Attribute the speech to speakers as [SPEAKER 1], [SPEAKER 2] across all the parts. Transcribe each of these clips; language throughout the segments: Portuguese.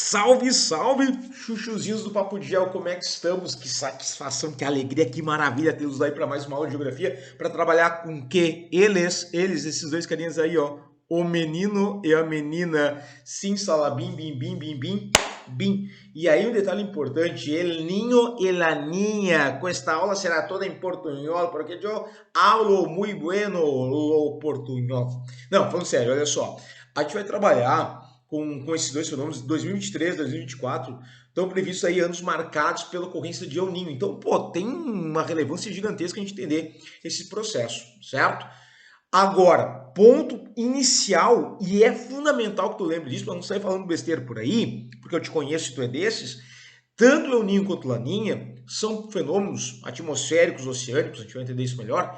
[SPEAKER 1] Salve, salve, chuchuzinhos do Papo de Gel, como é que estamos? Que satisfação, que alegria, que maravilha tê-los aí para mais uma aula de geografia, para trabalhar com que esses dois carinhas aí, ó, o menino e a menina, sim, salabim, bim, bim, bim, bim, bim. E aí um detalhe importante, el niño e la niña, esta aula será toda em portunhol, porque eu hablo muito bueno o portunhol. Não, falando sério, olha só, a gente vai trabalhar com esses dois fenômenos, 2023, 2024, estão previstos aí anos marcados pela ocorrência de El Niño. Então, pô, tem uma relevância gigantesca a gente entender esse processo, certo? Agora, ponto inicial, e é fundamental que tu lembre disso, para não sair falando besteira por aí, porque eu te conheço e tu é desses, tanto El Niño quanto Laninha são fenômenos atmosféricos, oceânicos, a gente vai entender isso melhor,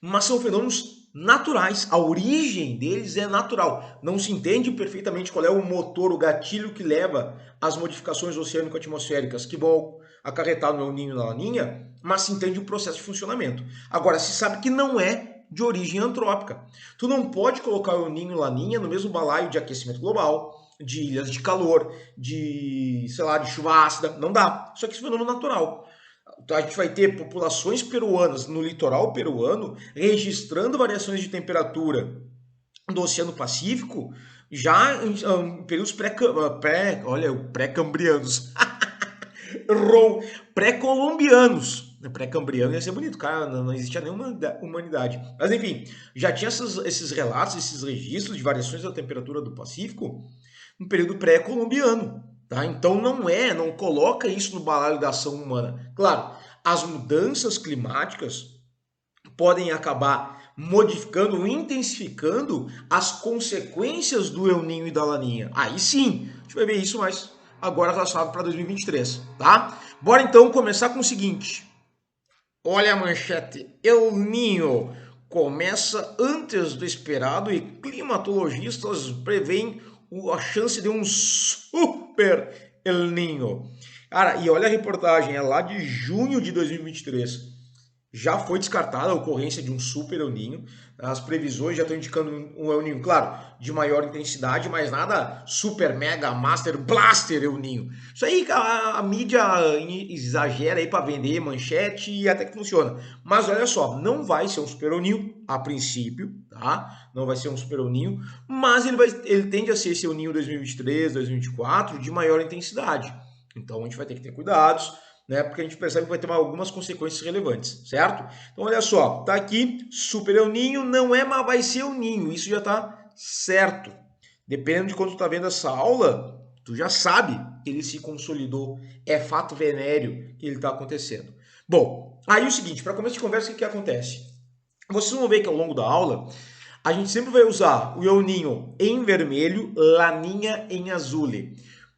[SPEAKER 1] mas são fenômenos naturais. A origem deles é natural. Não se entende perfeitamente qual é o motor, o gatilho que leva às modificações oceânico-atmosféricas que vão acarretar no El Niño e na Laninha, mas se entende o processo de funcionamento. Agora, se sabe que não é de origem antrópica. Tu não pode colocar o El Niño e Laninha no mesmo balaio de aquecimento global, de ilhas de calor, de, sei lá, de chuva ácida. Não dá. Isso aqui é um fenômeno natural. A gente vai ter populações peruanas no litoral peruano registrando variações de temperatura do Oceano Pacífico já em períodos pré-cambrianos, pré-colombianos. Pré-cambriano ia ser bonito, cara, não existia nenhuma humanidade. Mas enfim, já tinha esses relatos, esses registros de variações da temperatura do Pacífico no período pré-colombiano. Tá? Então não coloca isso no balaio da ação humana. Claro, as mudanças climáticas podem acabar modificando, intensificando as consequências do El Niño e da Laninha. Aí sim, a gente vai ver isso mais agora relacionado para 2023, tá? Bora então começar com o seguinte. Olha a manchete, El Niño começa antes do esperado e climatologistas preveem a chance de um super El Niño. Cara, e olha a reportagem, é lá de junho de 2023. Já foi descartada a ocorrência de um super El Niño. As previsões já estão indicando um El Niño, claro, de maior intensidade, mas nada super, mega, master, blaster El Niño. Isso aí a mídia exagera aí para vender manchete e até que funciona. Mas olha só, não vai ser um super El Niño a princípio, tá? Não vai ser um super El Niño, mas ele tende a ser esse El Niño 2023, 2024 de maior intensidade. Então a gente vai ter que ter cuidados, né? Porque a gente percebe que vai ter algumas consequências relevantes, certo? Então olha só, tá aqui, super El Niño, não é, mas vai ser El Niño, isso já tá certo. Dependendo de quando tu tá vendo essa aula, tu já sabe que ele se consolidou, é fato venéreo que ele tá acontecendo. Bom, aí o seguinte, para começo de conversa, o que acontece? Vocês vão ver que ao longo da aula, a gente sempre vai usar o El Niño em vermelho, Laninha em azul.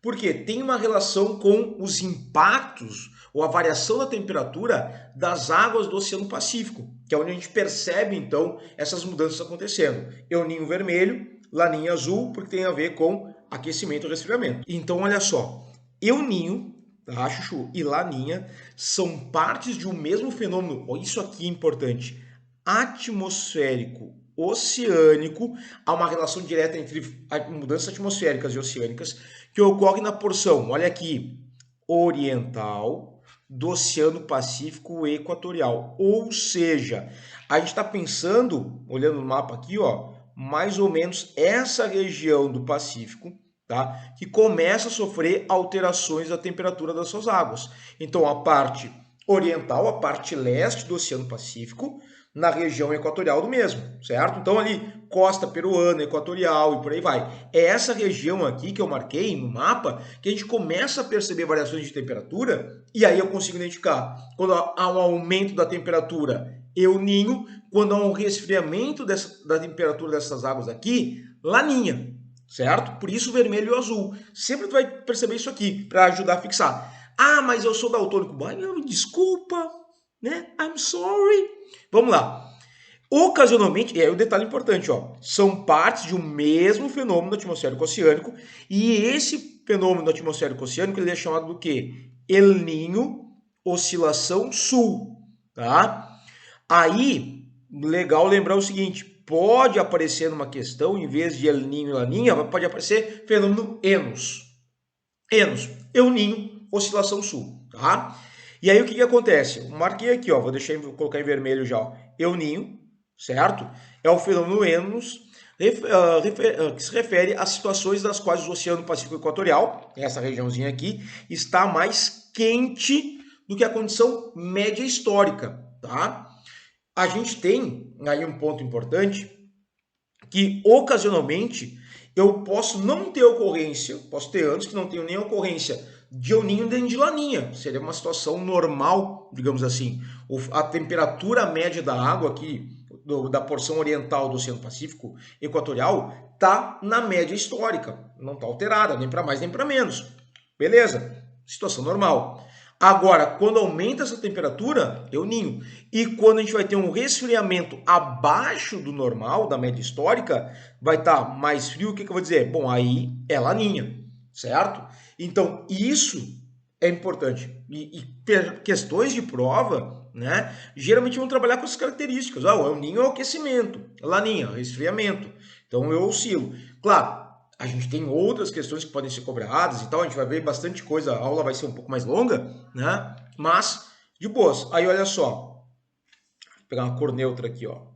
[SPEAKER 1] Porque tem uma relação com os impactos ou a variação da temperatura das águas do Oceano Pacífico, que é onde a gente percebe, então, essas mudanças acontecendo. El Niño vermelho, Laninha azul, porque tem a ver com aquecimento e resfriamento. Então, olha só, El Niño, tá, Chuchu, e Laninha são partes de um mesmo fenômeno, isso aqui é importante, atmosférico oceânico, há uma relação direta entre mudanças atmosféricas e oceânicas que ocorre na porção, olha aqui, oriental do Oceano Pacífico Equatorial. Ou seja, a gente está pensando, olhando no mapa aqui, ó, mais ou menos essa região do Pacífico, tá, que começa a sofrer alterações da temperatura das suas águas. Então, a parte oriental, a parte leste do Oceano Pacífico, na região equatorial do mesmo, certo? Então ali, costa peruana, equatorial e por aí vai. É essa região aqui que eu marquei no mapa que a gente começa a perceber variações de temperatura e aí eu consigo identificar quando há um aumento da temperatura, El Niño, quando há um resfriamento da temperatura dessas águas aqui, Laninha, certo? Por isso vermelho e azul. Sempre tu vai perceber isso aqui para ajudar a fixar. Ah, mas eu sou daltônico. Desculpa, né? I'm sorry. Vamos lá. Ocasionalmente, e aí o detalhe importante, ó, são partes de um mesmo fenômeno atmosférico oceânico e esse fenômeno atmosférico oceânico ele é chamado do quê? El Niño oscilação sul, tá? Aí, legal lembrar o seguinte, pode aparecer numa questão, em vez de El Niño e Laninha, pode aparecer fenômeno Enos. Enos, El Ninho, oscilação sul, tá? E aí o que que acontece? Eu marquei aqui, ó, vou colocar em vermelho já, ó, El Ninho, certo? É o fenômeno Enos, que se refere às situações das quais o Oceano Pacífico Equatorial, essa regiãozinha aqui, está mais quente do que a condição média histórica, tá? A gente tem aí um ponto importante que ocasionalmente eu posso não ter ocorrência, posso ter anos que não tenho nem ocorrência de El Ninho nem de Laninha. Seria uma situação normal, digamos assim. A temperatura média da água aqui, da porção oriental do Oceano Pacífico Equatorial, está na média histórica. Não está alterada, nem para mais nem para menos. Beleza, situação normal. Agora, quando aumenta essa temperatura, é o ninho. E quando a gente vai ter um resfriamento abaixo do normal, da média histórica, vai estar mais frio, o que eu vou dizer? Bom, aí é laninha, certo? Então, isso é importante. E questões de prova, né, geralmente vão trabalhar com essas características. Ah, o El Ninho é o aquecimento, laninha, resfriamento. Então, eu oscilo. Claro, a gente tem outras questões que podem ser cobradas e tal, a gente vai ver bastante coisa, a aula vai ser um pouco mais longa, né? Mas, de boas. Aí, olha só, vou pegar uma cor neutra aqui, ó.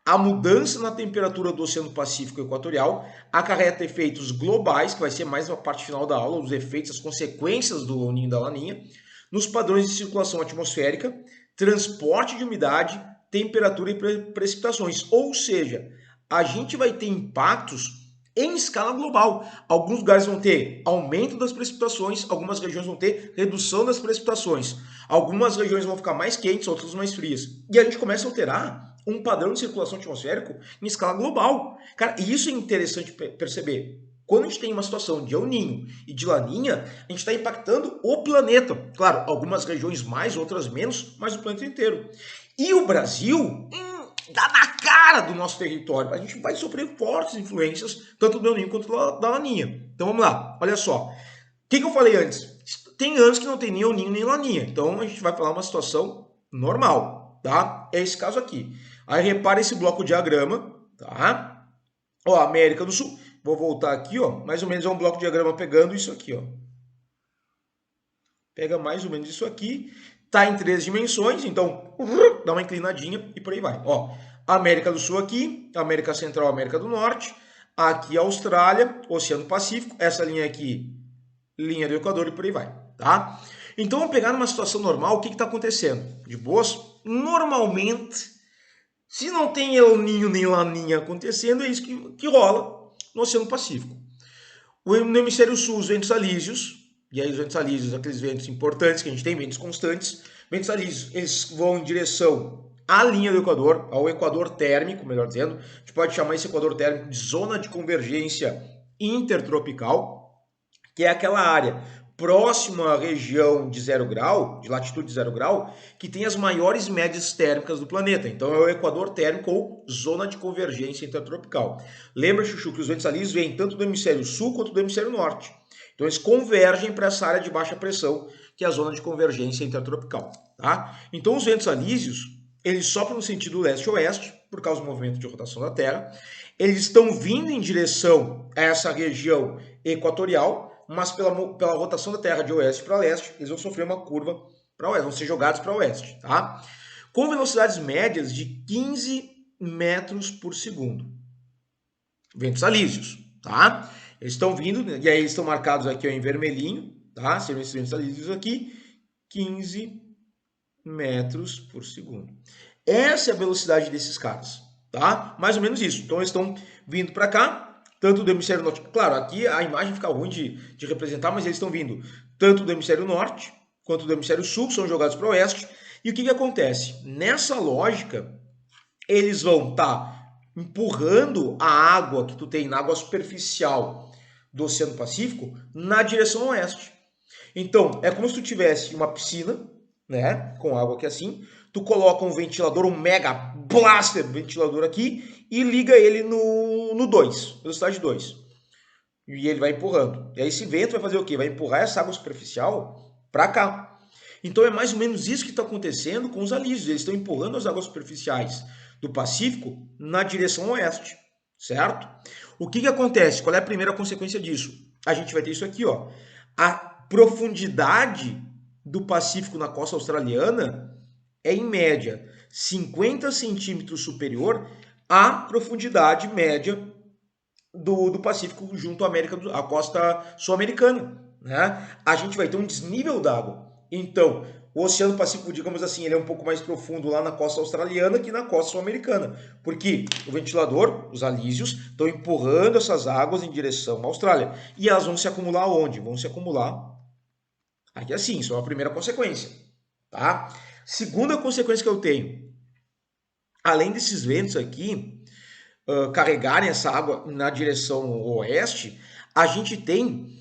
[SPEAKER 1] A mudança na temperatura do Oceano Pacífico Equatorial acarreta efeitos globais, que vai ser mais na parte final da aula, os efeitos, as consequências do El Ninho e da Laninha, nos padrões de circulação atmosférica, transporte de umidade, temperatura e precipitações. Ou seja, a gente vai ter impactos em escala global. Alguns lugares vão ter aumento das precipitações, algumas regiões vão ter redução das precipitações. Algumas regiões vão ficar mais quentes, outras mais frias. E a gente começa a alterar um padrão de circulação atmosférico em escala global. Cara, e isso é interessante perceber. Quando a gente tem uma situação de El Ninho e de Laninha, a gente está impactando o planeta. Claro, algumas regiões mais, outras menos, mas o planeta inteiro. E o Brasil dá na cara do nosso território. A gente vai sofrer fortes influências, tanto do El Ninho quanto da Laninha. Então vamos lá, olha só. O que eu falei antes? Tem anos que não tem nem El Ninho nem Laninha. Então a gente vai falar uma situação normal, tá? É esse caso aqui. Aí repara esse bloco diagrama, tá? Ó, América do Sul. Vou voltar aqui, ó. Mais ou menos é um bloco diagrama pegando isso aqui, ó. Pega mais ou menos isso aqui. Tá em 3 dimensões, então dá uma inclinadinha e por aí vai. Ó, América do Sul aqui, América Central, América do Norte. Aqui Austrália, Oceano Pacífico. Essa linha aqui, linha do Equador e por aí vai, tá? Então vamos pegar numa situação normal, o que está acontecendo? De boas? Normalmente, se não tem El Ninho nem Laninha acontecendo, é isso que rola no Oceano Pacífico. No hemisfério sul, os ventos alísios, e aí os ventos alísios, aqueles ventos importantes que a gente tem, ventos constantes, ventos alísios, eles vão em direção à linha do Equador, ao Equador térmico, melhor dizendo. A gente pode chamar esse Equador térmico de zona de convergência intertropical, que é aquela área próxima à região de 0 grau, de latitude 0 grau, que tem as maiores médias térmicas do planeta. Então é o Equador térmico ou zona de convergência intertropical. Lembra, Chuchu, que os ventos alísios vêm tanto do hemisfério sul quanto do hemisfério norte. Então eles convergem para essa área de baixa pressão, que é a zona de convergência intertropical. Tá? Então os ventos alísios, eles sopram no sentido leste-oeste, por causa do movimento de rotação da Terra. Eles estão vindo em direção a essa região equatorial, mas pela rotação da Terra de oeste para leste, eles vão sofrer uma curva para oeste, vão ser jogados para oeste, tá? Com velocidades médias de 15 metros por segundo. Ventos alísios, tá? Eles estão vindo, e aí eles estão marcados aqui ó, em vermelhinho, tá? Seriam esses ventos alísios aqui, 15 metros por segundo. Essa é a velocidade desses caras, tá? Mais ou menos isso. Então eles estão vindo para cá, tanto do hemisfério norte. Claro, aqui a imagem fica ruim de representar, mas eles estão vindo tanto do hemisfério norte quanto do hemisfério sul, são jogados para o oeste. E o que acontece? Nessa lógica, eles vão estar empurrando a água que tu tem na água superficial do Oceano Pacífico na direção oeste. Então, é como se tu tivesse uma piscina, né, com água aqui assim, tu coloca um ventilador, um mega blaster ventilador aqui e liga ele no 2, velocidade 2. E ele vai empurrando. E aí esse vento vai fazer o quê? Vai empurrar essa água superficial para cá. Então é mais ou menos isso que está acontecendo com os alísios. Eles estão empurrando as águas superficiais do Pacífico na direção oeste, certo? O que acontece? Qual é a primeira consequência disso? a gente vai ter isso aqui, ó. A profundidade do Pacífico na costa australiana é, em média, 50 centímetros superior à profundidade média do Pacífico junto à costa sul-americana. Né? A gente vai ter um desnível d'água. Então, o Oceano Pacífico, digamos assim, ele é um pouco mais profundo lá na costa australiana que na costa sul-americana. Porque o ventilador, os alísios, estão empurrando essas águas em direção à Austrália. E elas vão se acumular onde? Vão se acumular aqui assim, isso é uma primeira consequência. Tá? Segunda consequência que eu tenho, além desses ventos aqui carregarem essa água na direção oeste, a gente tem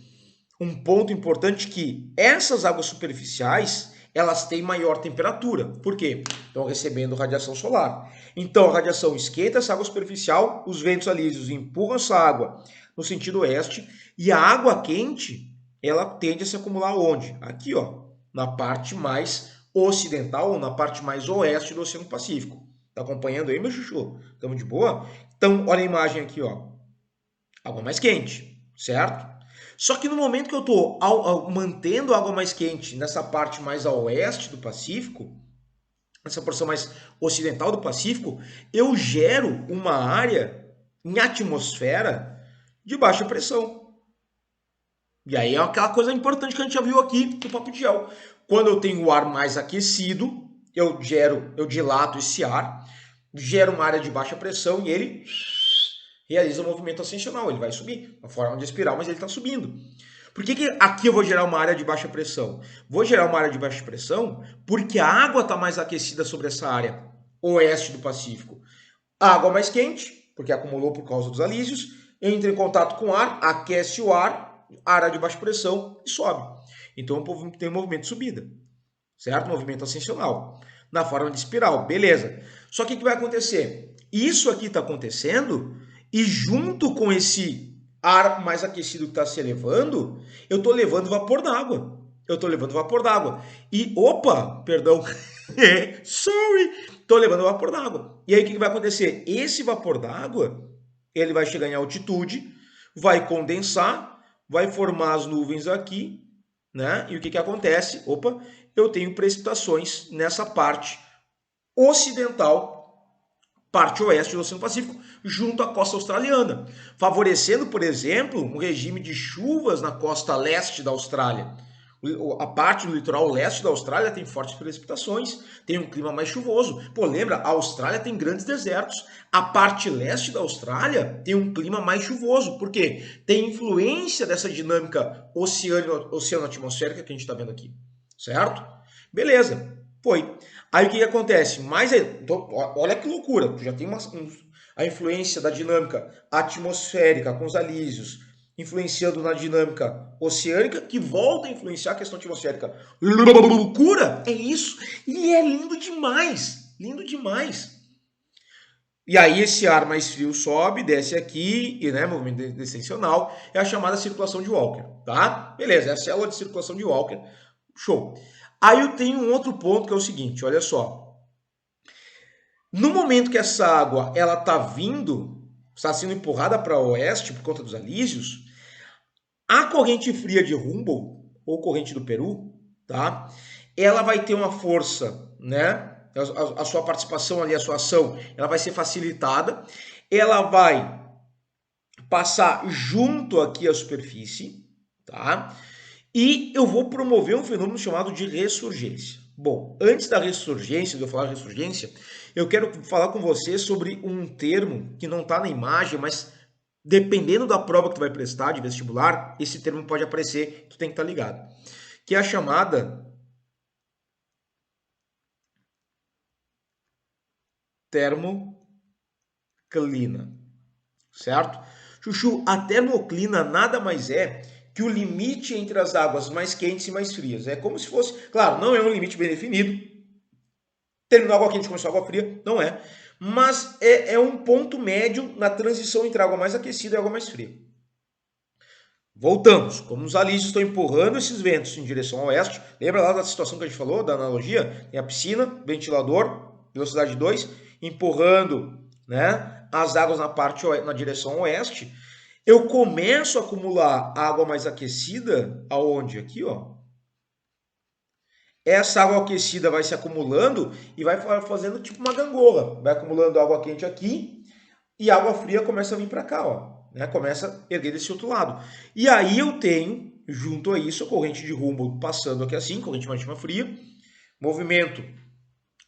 [SPEAKER 1] um ponto importante que essas águas superficiais, elas têm maior temperatura. Por quê? Estão recebendo radiação solar. Então a radiação esquenta essa água superficial, os ventos alísios empurram essa água no sentido oeste e a água quente, ela tende a se acumular onde? Aqui, ó, na parte mais ocidental ou na parte mais oeste do Oceano Pacífico. Tá acompanhando aí, meu chuchu? Estamos de boa? Então, olha a imagem aqui, ó. Água mais quente, certo? Só que no momento que eu estou mantendo a água mais quente nessa parte mais a oeste do Pacífico, nessa porção mais ocidental do Pacífico, eu gero uma área em atmosfera de baixa pressão. E aí é aquela coisa importante que a gente já viu aqui no Papo de Gel. Quando eu tenho o ar mais aquecido, eu dilato esse ar, gero uma área de baixa pressão e ele realiza um movimento ascensional, ele vai subir, uma forma de espiral, mas ele está subindo. Por que aqui eu vou gerar uma área de baixa pressão? Vou gerar uma área de baixa pressão porque a água está mais aquecida sobre essa área oeste do Pacífico. A água mais quente, porque acumulou por causa dos alísios, entra em contato com o ar, aquece o ar, área de baixa pressão e sobe. Então tem um movimento de subida, certo? Movimento ascensional, na forma de espiral, beleza. Só que o que vai acontecer? Isso aqui está acontecendo e junto com esse ar mais aquecido que está se elevando, eu estou levando vapor d'água. E, opa, perdão, sorry, estou levando vapor d'água. E aí o que vai acontecer? Esse vapor d'água, ele vai chegar em altitude, vai condensar, vai formar as nuvens aqui, né? E o que acontece? Opa, eu tenho precipitações nessa parte ocidental, parte oeste do Oceano Pacífico, junto à costa australiana, favorecendo, por exemplo, um regime de chuvas na costa leste da Austrália. A parte do litoral leste da Austrália tem fortes precipitações, tem um clima mais chuvoso. Pô, lembra? A Austrália tem grandes desertos. A parte leste da Austrália tem um clima mais chuvoso. Por quê? Tem influência dessa dinâmica oceano-atmosférica que a gente está vendo aqui. Certo? Beleza. Foi. Aí o que acontece? Então, olha que loucura. Tu já tem a influência da dinâmica atmosférica com os alísios, influenciando na dinâmica oceânica, que volta a influenciar a questão atmosférica. Loucura! É isso. E é lindo demais. Lindo demais. E aí esse ar mais frio sobe, desce aqui, e né, movimento descensional, é a chamada circulação de Walker, tá? Beleza, é a célula de circulação de Walker. Show. Aí eu tenho um outro ponto que é o seguinte, olha só. No momento que essa água ela está vindo, está sendo empurrada para o oeste por conta dos alísios, a corrente fria de Humboldt, ou corrente do Peru, tá? Ela vai ter uma força, né? A sua participação ali, a sua ação, ela vai ser facilitada. Ela vai passar junto aqui à superfície, tá? E eu vou promover um fenômeno chamado de ressurgência. Bom, antes da ressurgência, de eu falar ressurgência, eu quero falar com você sobre um termo que não está na imagem, mas dependendo da prova que tu vai prestar de vestibular, esse termo pode aparecer, tu tem que estar ligado. Que é a chamada termoclina, certo? Chuchu, a termoclina nada mais é que o limite entre as águas mais quentes e mais frias. É como se fosse, claro, não é um limite bem definido. Terminou água quente, começou água fria, não é. Mas é um ponto médio na transição entre a água mais aquecida e a água mais fria. Voltamos. Como os alísios estão empurrando esses ventos em direção ao oeste, lembra lá da situação que a gente falou, da analogia? Tem a piscina, ventilador, velocidade 2, empurrando, né, as águas na direção oeste. eu começo a acumular água mais aquecida, aonde? Aqui, ó. Essa água aquecida vai se acumulando e vai fazendo tipo uma gangorra. Vai acumulando água quente aqui e água fria começa a vir para cá, ó. Né? Começa a erguer desse outro lado. E aí eu tenho, junto a isso, a corrente de Humboldt passando aqui assim, corrente marítima fria, movimento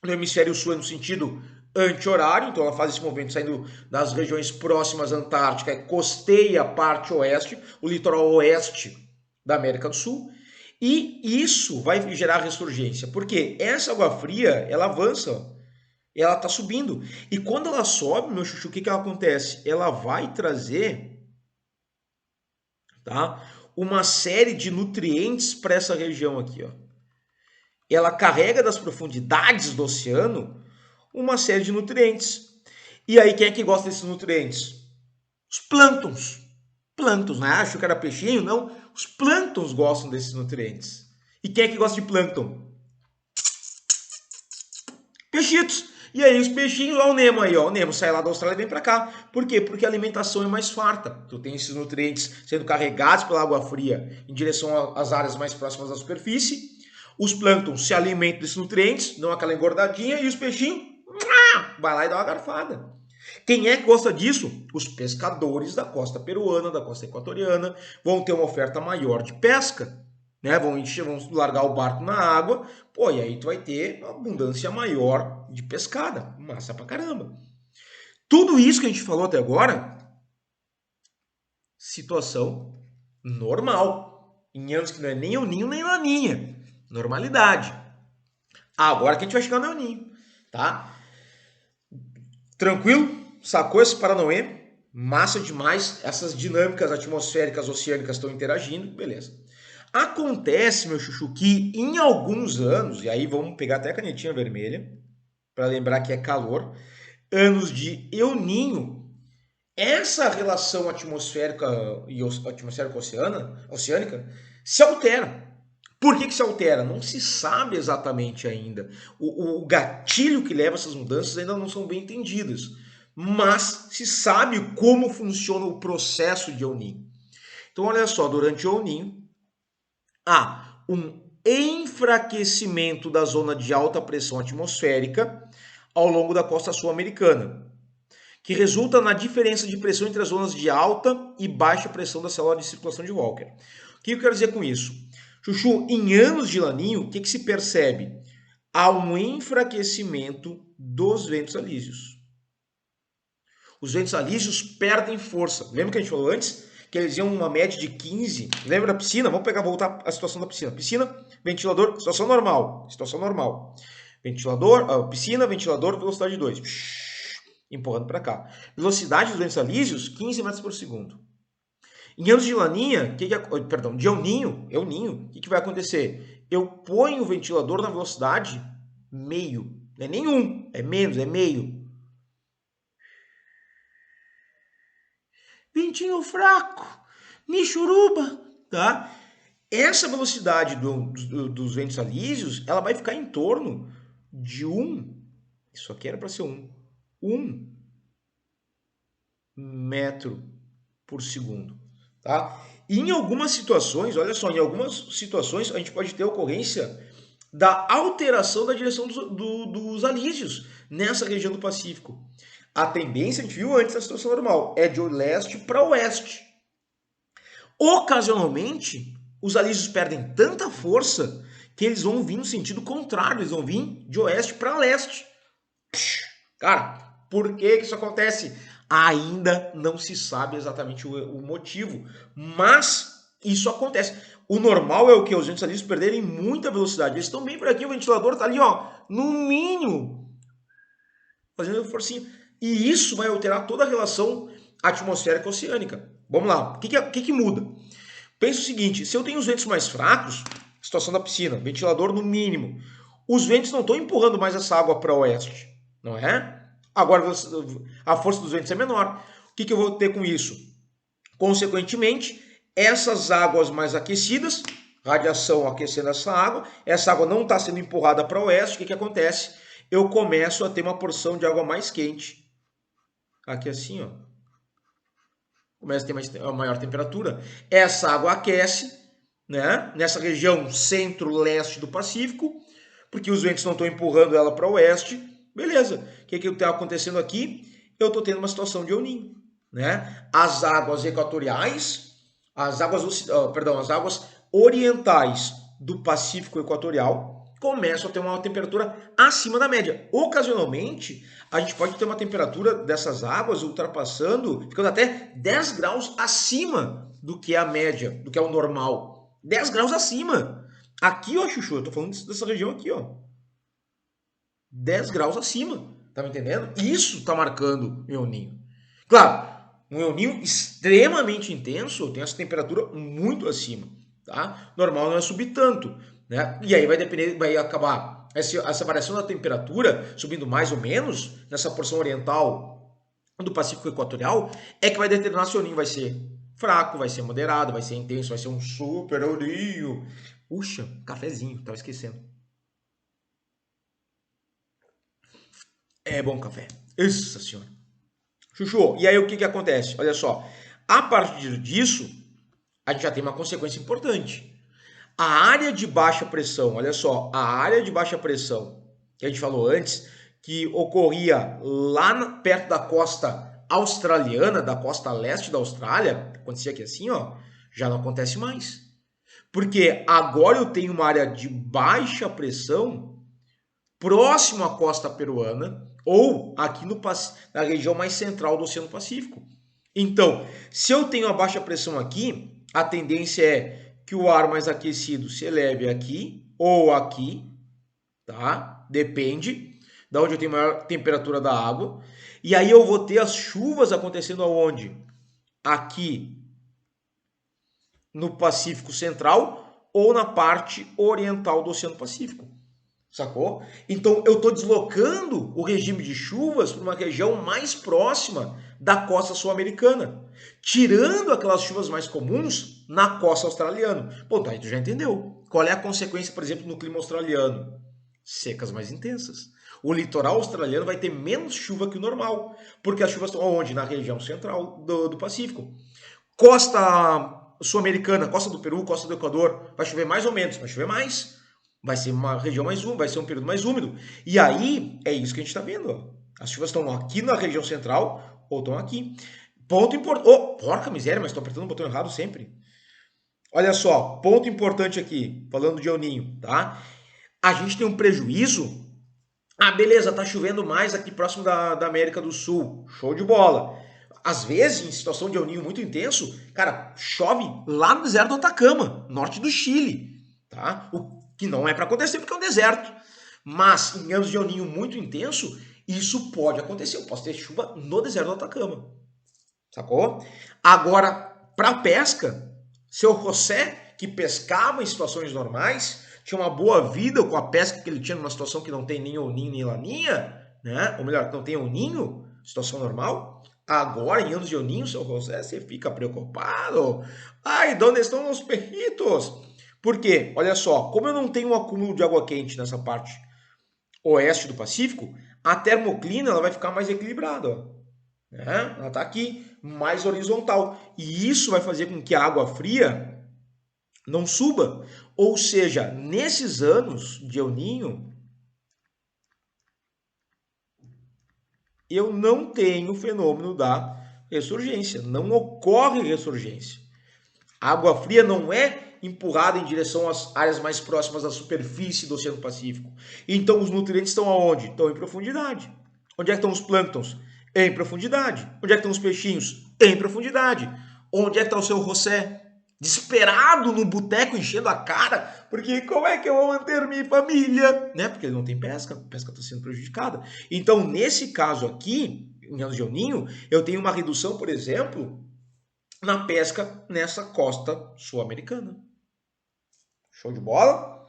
[SPEAKER 1] no hemisfério sul é no sentido anti-horário, então ela faz esse movimento saindo das regiões próximas à Antártica, costeia a parte oeste, o litoral oeste da América do Sul, e isso vai gerar ressurgência, porque essa água fria, ela avança, ela está subindo, e quando ela sobe, meu chuchu, o que ela acontece? Ela vai trazer, tá, uma série de nutrientes para essa região aqui, ó. Ela carrega das profundidades do oceano uma série de nutrientes. E aí, quem é que gosta desses nutrientes? Os plânctons. Plânctons, né? Acho que era peixinho? Não. Os plânctons gostam desses nutrientes. E quem é que gosta de plâncton? Peixitos. E aí, os peixinhos, olha o Nemo aí, ó. O Nemo sai lá da Austrália e vem para cá. Por quê? Porque a alimentação é mais farta. Tu tem esses nutrientes sendo carregados pela água fria em direção às áreas mais próximas da superfície. Os plânctons se alimentam desses nutrientes, dão aquela engordadinha, e os peixinhos vai lá e dá uma garfada. Quem é que gosta disso? Os pescadores da costa peruana, da costa equatoriana, vão ter uma oferta maior de pesca, né? Vão largar o barco na água, pô, e aí tu vai ter uma abundância maior de pescada, massa pra caramba. Tudo isso que a gente falou até agora, situação normal, em anos que não é nem o ninho nem laninha, normalidade. Agora que a gente vai chegar no El Ninho, tá? Tranquilo? Sacou esse Paranauê? Massa demais. Essas dinâmicas atmosféricas oceânicas estão interagindo. Beleza. Acontece, meu chuchu, que em alguns anos, e aí vamos pegar até a canetinha vermelha, para lembrar que é calor, anos de El Ninho, essa relação atmosférica e atmosférica oceânica se altera. Por que se altera? Não se sabe exatamente ainda. O gatilho que leva a essas mudanças ainda não são bem entendidas. Mas se sabe como funciona o processo de El Niño. Então, olha só, durante o El Niño, há um enfraquecimento da zona de alta pressão atmosférica ao longo da costa sul-americana, que resulta na diferença de pressão entre as zonas de alta e baixa pressão da célula de circulação de Walker. O que eu quero dizer com isso? Chuchu, em anos de laninho, o que se percebe? Há um enfraquecimento dos ventos alísios. Os ventos alísios perdem força. Lembra que a gente falou antes? Que eles iam uma média de 15. Lembra da piscina? Vamos voltar à situação da piscina. Piscina, ventilador, situação normal. Situação normal. Ventilador, piscina, ventilador, velocidade 2. Empurrando para cá. Velocidade dos ventos alísios, 15 metros por segundo. Em anos de laninha, de El Ninho, o que vai acontecer? Eu ponho o ventilador na velocidade meio. Não é nenhum, é menos, é meio. Ventinho fraco, michuruba, tá? Essa velocidade dos ventos alísios, ela vai ficar em torno de 1, isso aqui era para ser 1 metro por segundo, tá? E em algumas situações, olha só, em algumas situações a gente pode ter ocorrência da alteração da direção dos alísios nessa região do Pacífico. A tendência, a gente viu antes da situação normal, é de leste para oeste. Ocasionalmente, os alísios perdem tanta força que eles vão vir no sentido contrário, eles vão vir de oeste para leste. Cara, por que isso acontece? Ainda não se sabe exatamente o motivo, mas isso acontece. O normal é o que? Os ventos alísios perderem muita velocidade. Eles estão bem por aqui, o ventilador está ali, ó, no mínimo, fazendo forcinha. E isso vai alterar toda a relação atmosférica oceânica. Vamos lá, o que muda? Pensa o seguinte, se eu tenho os ventos mais fracos, situação da piscina, ventilador no mínimo, os ventos não estão empurrando mais essa água para o oeste, não é? Agora a força dos ventos é menor. O que eu vou ter com isso? Consequentemente, essas águas mais aquecidas, radiação aquecendo essa água não está sendo empurrada para o oeste, o que acontece? Eu começo a ter uma porção de água mais quente. Aqui assim, ó. começa a ter uma maior temperatura. Essa água aquece, né, nessa região centro-leste do Pacífico, porque os ventos não estão empurrando ela para o oeste. Beleza. O que está acontecendo aqui? Eu estou tendo uma situação de El Niño, né? As águas equatoriais, as águas orientais do Pacífico Equatorial começam a ter uma temperatura acima da média. Ocasionalmente, a gente pode ter uma temperatura dessas águas ultrapassando, ficando até 10 graus acima do que é a média, do que é o normal. 10 graus acima. Aqui, ó, Chuchu, eu tô falando dessa região aqui, ó. 10 graus acima. Tá me entendendo? Isso tá marcando o El Niño. Claro, um El Niño extremamente intenso tem essa temperatura muito acima, tá? Normal não é subir tanto, né? E aí vai depender, vai acabar essa variação da temperatura subindo mais ou menos nessa porção oriental do Pacífico Equatorial é que vai determinar se o El Niño vai ser fraco, vai ser moderado, vai ser intenso, vai ser um super El Niño. Puxa, cafezinho, tava esquecendo. É bom café. Nossa senhora. Chuchu, e aí o que que acontece? Olha só, a partir disso, a gente já tem uma consequência importante. A área de baixa pressão, olha só, a área de baixa pressão que a gente falou antes, que ocorria lá perto da costa australiana, da costa leste da Austrália, acontecia aqui assim, ó, já não acontece mais. Porque agora eu tenho uma área de baixa pressão próximo à costa peruana ou aqui na região mais central do Oceano Pacífico. Então, se eu tenho a baixa pressão aqui, a tendência é que o ar mais aquecido se eleve aqui ou aqui, tá? Depende de onde eu tenho maior temperatura da água. E aí eu vou ter as chuvas acontecendo aonde? Aqui no Pacífico Central ou na parte oriental do Oceano Pacífico. Sacou? Então eu estou deslocando o regime de chuvas para uma região mais próxima da costa sul-americana, tirando aquelas chuvas mais comuns na costa australiana. Pô, aí tu já entendeu. Qual é a consequência, por exemplo, no clima australiano? Secas mais intensas. O litoral australiano vai ter menos chuva que o normal, porque as chuvas estão onde? Na região central do Pacífico. Costa sul-americana, costa do Peru, costa do Equador, vai chover mais ou menos, vai chover mais. Vai ser uma região mais úmida, vai ser um período mais úmido. E aí, é isso que a gente está vendo. Ó. As chuvas estão aqui na região central ou estão aqui. Ponto importante. Oh, porca miséria, mas estou apertando o botão errado sempre. Olha só, ponto importante aqui, falando de El Niño, tá? A gente tem um prejuízo. Ah, beleza, tá chovendo mais aqui próximo da América do Sul. Show de bola. Às vezes, em situação de El Niño muito intenso, cara, chove lá no deserto do Atacama, norte do Chile, tá? O que não é para acontecer porque é um deserto. Mas em anos de El Niño muito intenso, isso pode acontecer. Eu posso ter chuva no deserto do Atacama. Sacou? Agora, para pesca, seu José, que pescava em situações normais, tinha uma boa vida com a pesca que ele tinha numa situação que não tem nem El Niño nem Laninha, né? Ou melhor, não tem El Niño, situação normal. Agora, em anos de El Niño, seu José, você fica preocupado. Ai, onde estão os perritos? Por quê? Olha só, como eu não tenho um acúmulo de água quente nessa parte oeste do Pacífico, a termoclina ela vai ficar mais equilibrada. Ó. Né? Ela está aqui mais horizontal. E isso vai fazer com que a água fria não suba. Ou seja, nesses anos de El Niño, eu não tenho o fenômeno da ressurgência. Não ocorre ressurgência. A água fria não é empurrada em direção às áreas mais próximas da superfície do Oceano Pacífico. Então os nutrientes estão aonde? Estão em profundidade. Onde é que estão os plânctons? Em profundidade. Onde é que estão os peixinhos? Em profundidade. Onde é que está o seu José? Desesperado no boteco, enchendo a cara, porque como é que eu vou manter minha família? Né? Porque ele não tem pesca, a pesca está sendo prejudicada. Então, nesse caso aqui, em anos de El Niño, eu tenho uma redução, por exemplo, na pesca nessa costa sul-americana. Show de bola?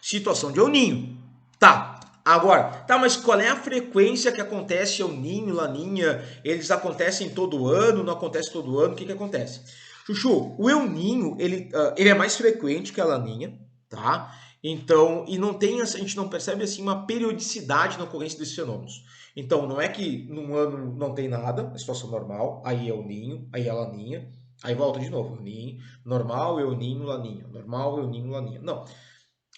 [SPEAKER 1] Situação de El Niño. Tá, agora, tá, mas qual é a frequência que acontece El Niño, Laninha? Eles acontecem todo ano, não acontece todo ano? O que que acontece? Chuchu, o El Niño, ele é mais frequente que a Laninha, tá? Então, e não tem, a gente não percebe assim uma periodicidade na ocorrência desses fenômenos. Então, não é que num ano não tem nada, a situação normal, aí é o ninho, aí é a laninha, aí volta de novo, o ninho, normal, eu ninho, laninha, normal, eu ninho, laninha. Não,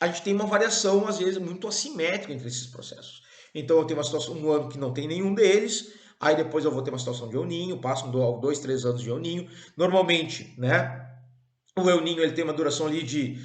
[SPEAKER 1] a gente tem uma variação às vezes muito assimétrica entre esses processos. Então, eu tenho uma situação no ano que não tem nenhum deles, aí depois eu vou ter uma situação de El Ninho, passam 2, 3 anos de El Ninho. Normalmente, né? O El Ninho ele tem uma duração ali de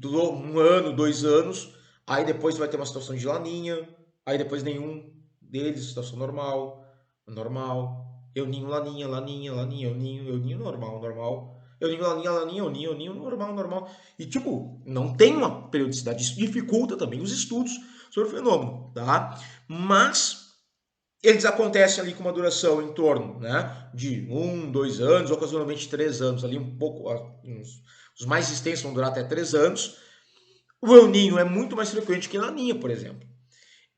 [SPEAKER 1] 1 ano, 2 anos. Aí depois vai ter uma situação de Laninha. Aí depois nenhum deles, situação normal, normal. El Ninho, Laninha, Laninha, Laninha, El Ninho, normal, normal. El Ninho, Laninha, Laninha, El Ninho, normal, normal. E tipo, não tem uma periodicidade. Isso dificulta também os estudos sobre o fenômeno, tá? Mas eles acontecem ali com uma duração em torno, né, de 1, 2 anos, ocasionalmente 3 anos, ali um pouco, os mais extensos vão durar até 3 anos. O El Ninho é muito mais frequente que a Laninha, por exemplo.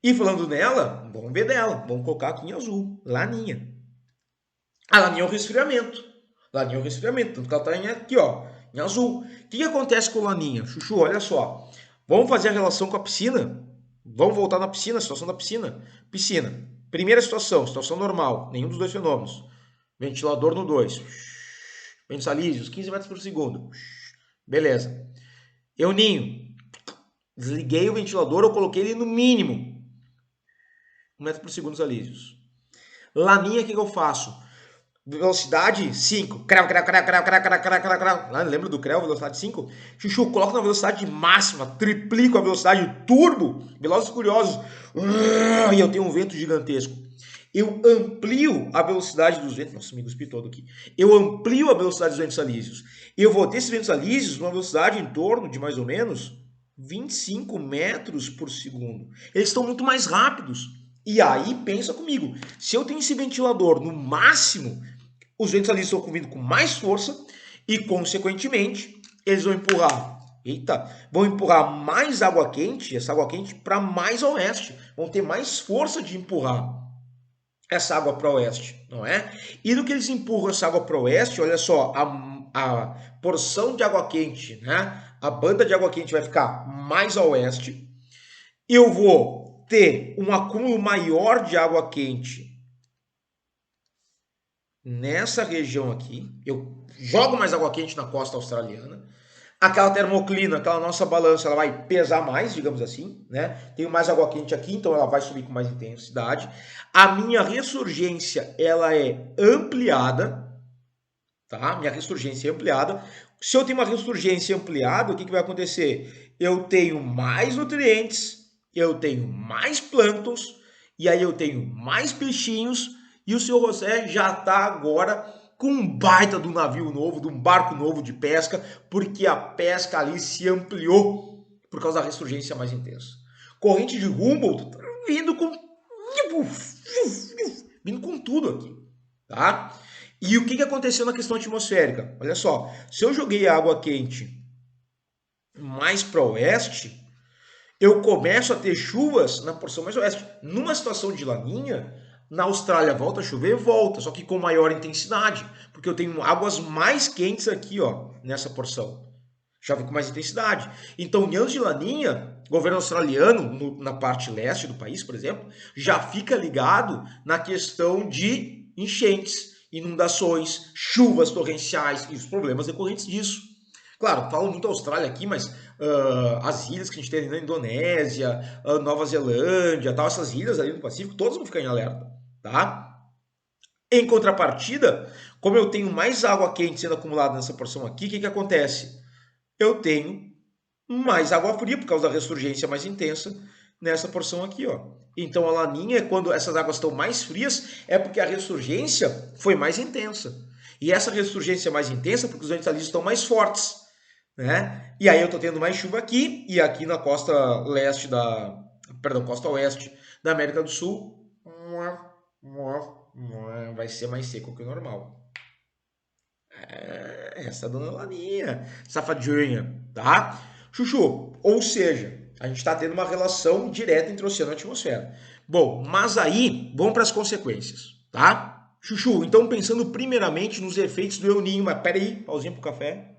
[SPEAKER 1] E falando nela, vamos ver dela, vamos colocar aqui em azul, Laninha. A Laninha é o resfriamento. Laninha é o resfriamento, tanto que ela está aqui, ó, em azul. O que acontece com a Laninha? Chuchu, olha só. Vamos fazer a relação com a piscina? Vamos voltar na piscina, a situação da piscina. Piscina. Primeira situação, situação normal, nenhum dos dois fenômenos. Ventilador no 2. Ventos alísios, 15 metros por segundo. Beleza. Eu ninho. Desliguei o ventilador, eu coloquei ele no mínimo 1 metro por segundo os alísios. Laninha, o que eu faço? Velocidade 5. Creu, creu, creu, creu, creu, creu, creu, creu, creu. Lembra do creu, velocidade 5? Chuchu, coloca na velocidade máxima, triplico a velocidade turbo, Velozes e Furiosos. E eu tenho um vento gigantesco. Eu amplio a velocidade dos ventos. Nossa, me cuspi todo aqui. Eu amplio a velocidade dos ventos alísios. Eu vou ter esses ventos alísios numa velocidade em torno de mais ou menos 25 metros por segundo. Eles estão muito mais rápidos. E aí, pensa comigo. Se eu tenho esse ventilador no máximo, os ventos alísios estão vindo com mais força e, consequentemente, eles vão empurrar. Eita, vão empurrar mais água quente, essa água quente, para mais oeste. Vão ter mais força de empurrar essa água para o oeste, não é? E no que eles empurram essa água para o oeste, olha só, a porção de água quente, né? A banda de água quente vai ficar mais a oeste. Eu vou ter um acúmulo maior de água quente nessa região aqui. Eu jogo mais água quente na costa australiana. Aquela termoclina, aquela nossa balança, ela vai pesar mais, digamos assim, né? Tenho mais água quente aqui, então ela vai subir com mais intensidade. A minha ressurgência, ela é ampliada, tá? Minha ressurgência é ampliada. Se eu tenho uma ressurgência ampliada, o que vai acontecer? Eu tenho mais nutrientes, eu tenho mais plânctons, e aí eu tenho mais peixinhos, e o seu José já está agora com um baita de um navio novo, de um barco novo de pesca, porque a pesca ali se ampliou por causa da ressurgência mais intensa. Corrente de Humboldt vindo com vindo com tudo aqui, tá? E o que aconteceu na questão atmosférica? Olha só, se eu joguei água quente mais para o oeste, eu começo a ter chuvas na porção mais oeste. Numa situação de laninha, na Austrália volta a chover, volta, só que com maior intensidade, porque eu tenho águas mais quentes aqui, ó, nessa porção. Chove com mais intensidade. Então, em anos de laninha, o governo australiano, na parte leste do país, por exemplo, já fica ligado na questão de enchentes, inundações, chuvas torrenciais e os problemas decorrentes disso. Claro, falo muito Austrália aqui, mas as ilhas que a gente tem na Indonésia, Nova Zelândia, tal, essas ilhas ali do Pacífico, todas vão ficar em alerta, tá? Em contrapartida, como eu tenho mais água quente sendo acumulada nessa porção aqui, o que acontece? Eu tenho mais água fria por causa da ressurgência mais intensa nessa porção aqui, ó. Então a laninha, quando essas águas estão mais frias, é porque a ressurgência foi mais intensa. E essa ressurgência mais intensa porque os ventos ali estão mais fortes, né? E aí eu tô tendo mais chuva aqui e aqui na costa leste costa oeste da América do Sul, vai ser mais seco que o normal. Essa dona Laninha, safadinha, tá? Chuchu, ou seja, a gente está tendo uma relação direta entre o oceano e a atmosfera. Bom, mas aí, vamos para as consequências, tá? Chuchu, então pensando primeiramente nos efeitos do El Ninho, mas peraí, pausinha pro café.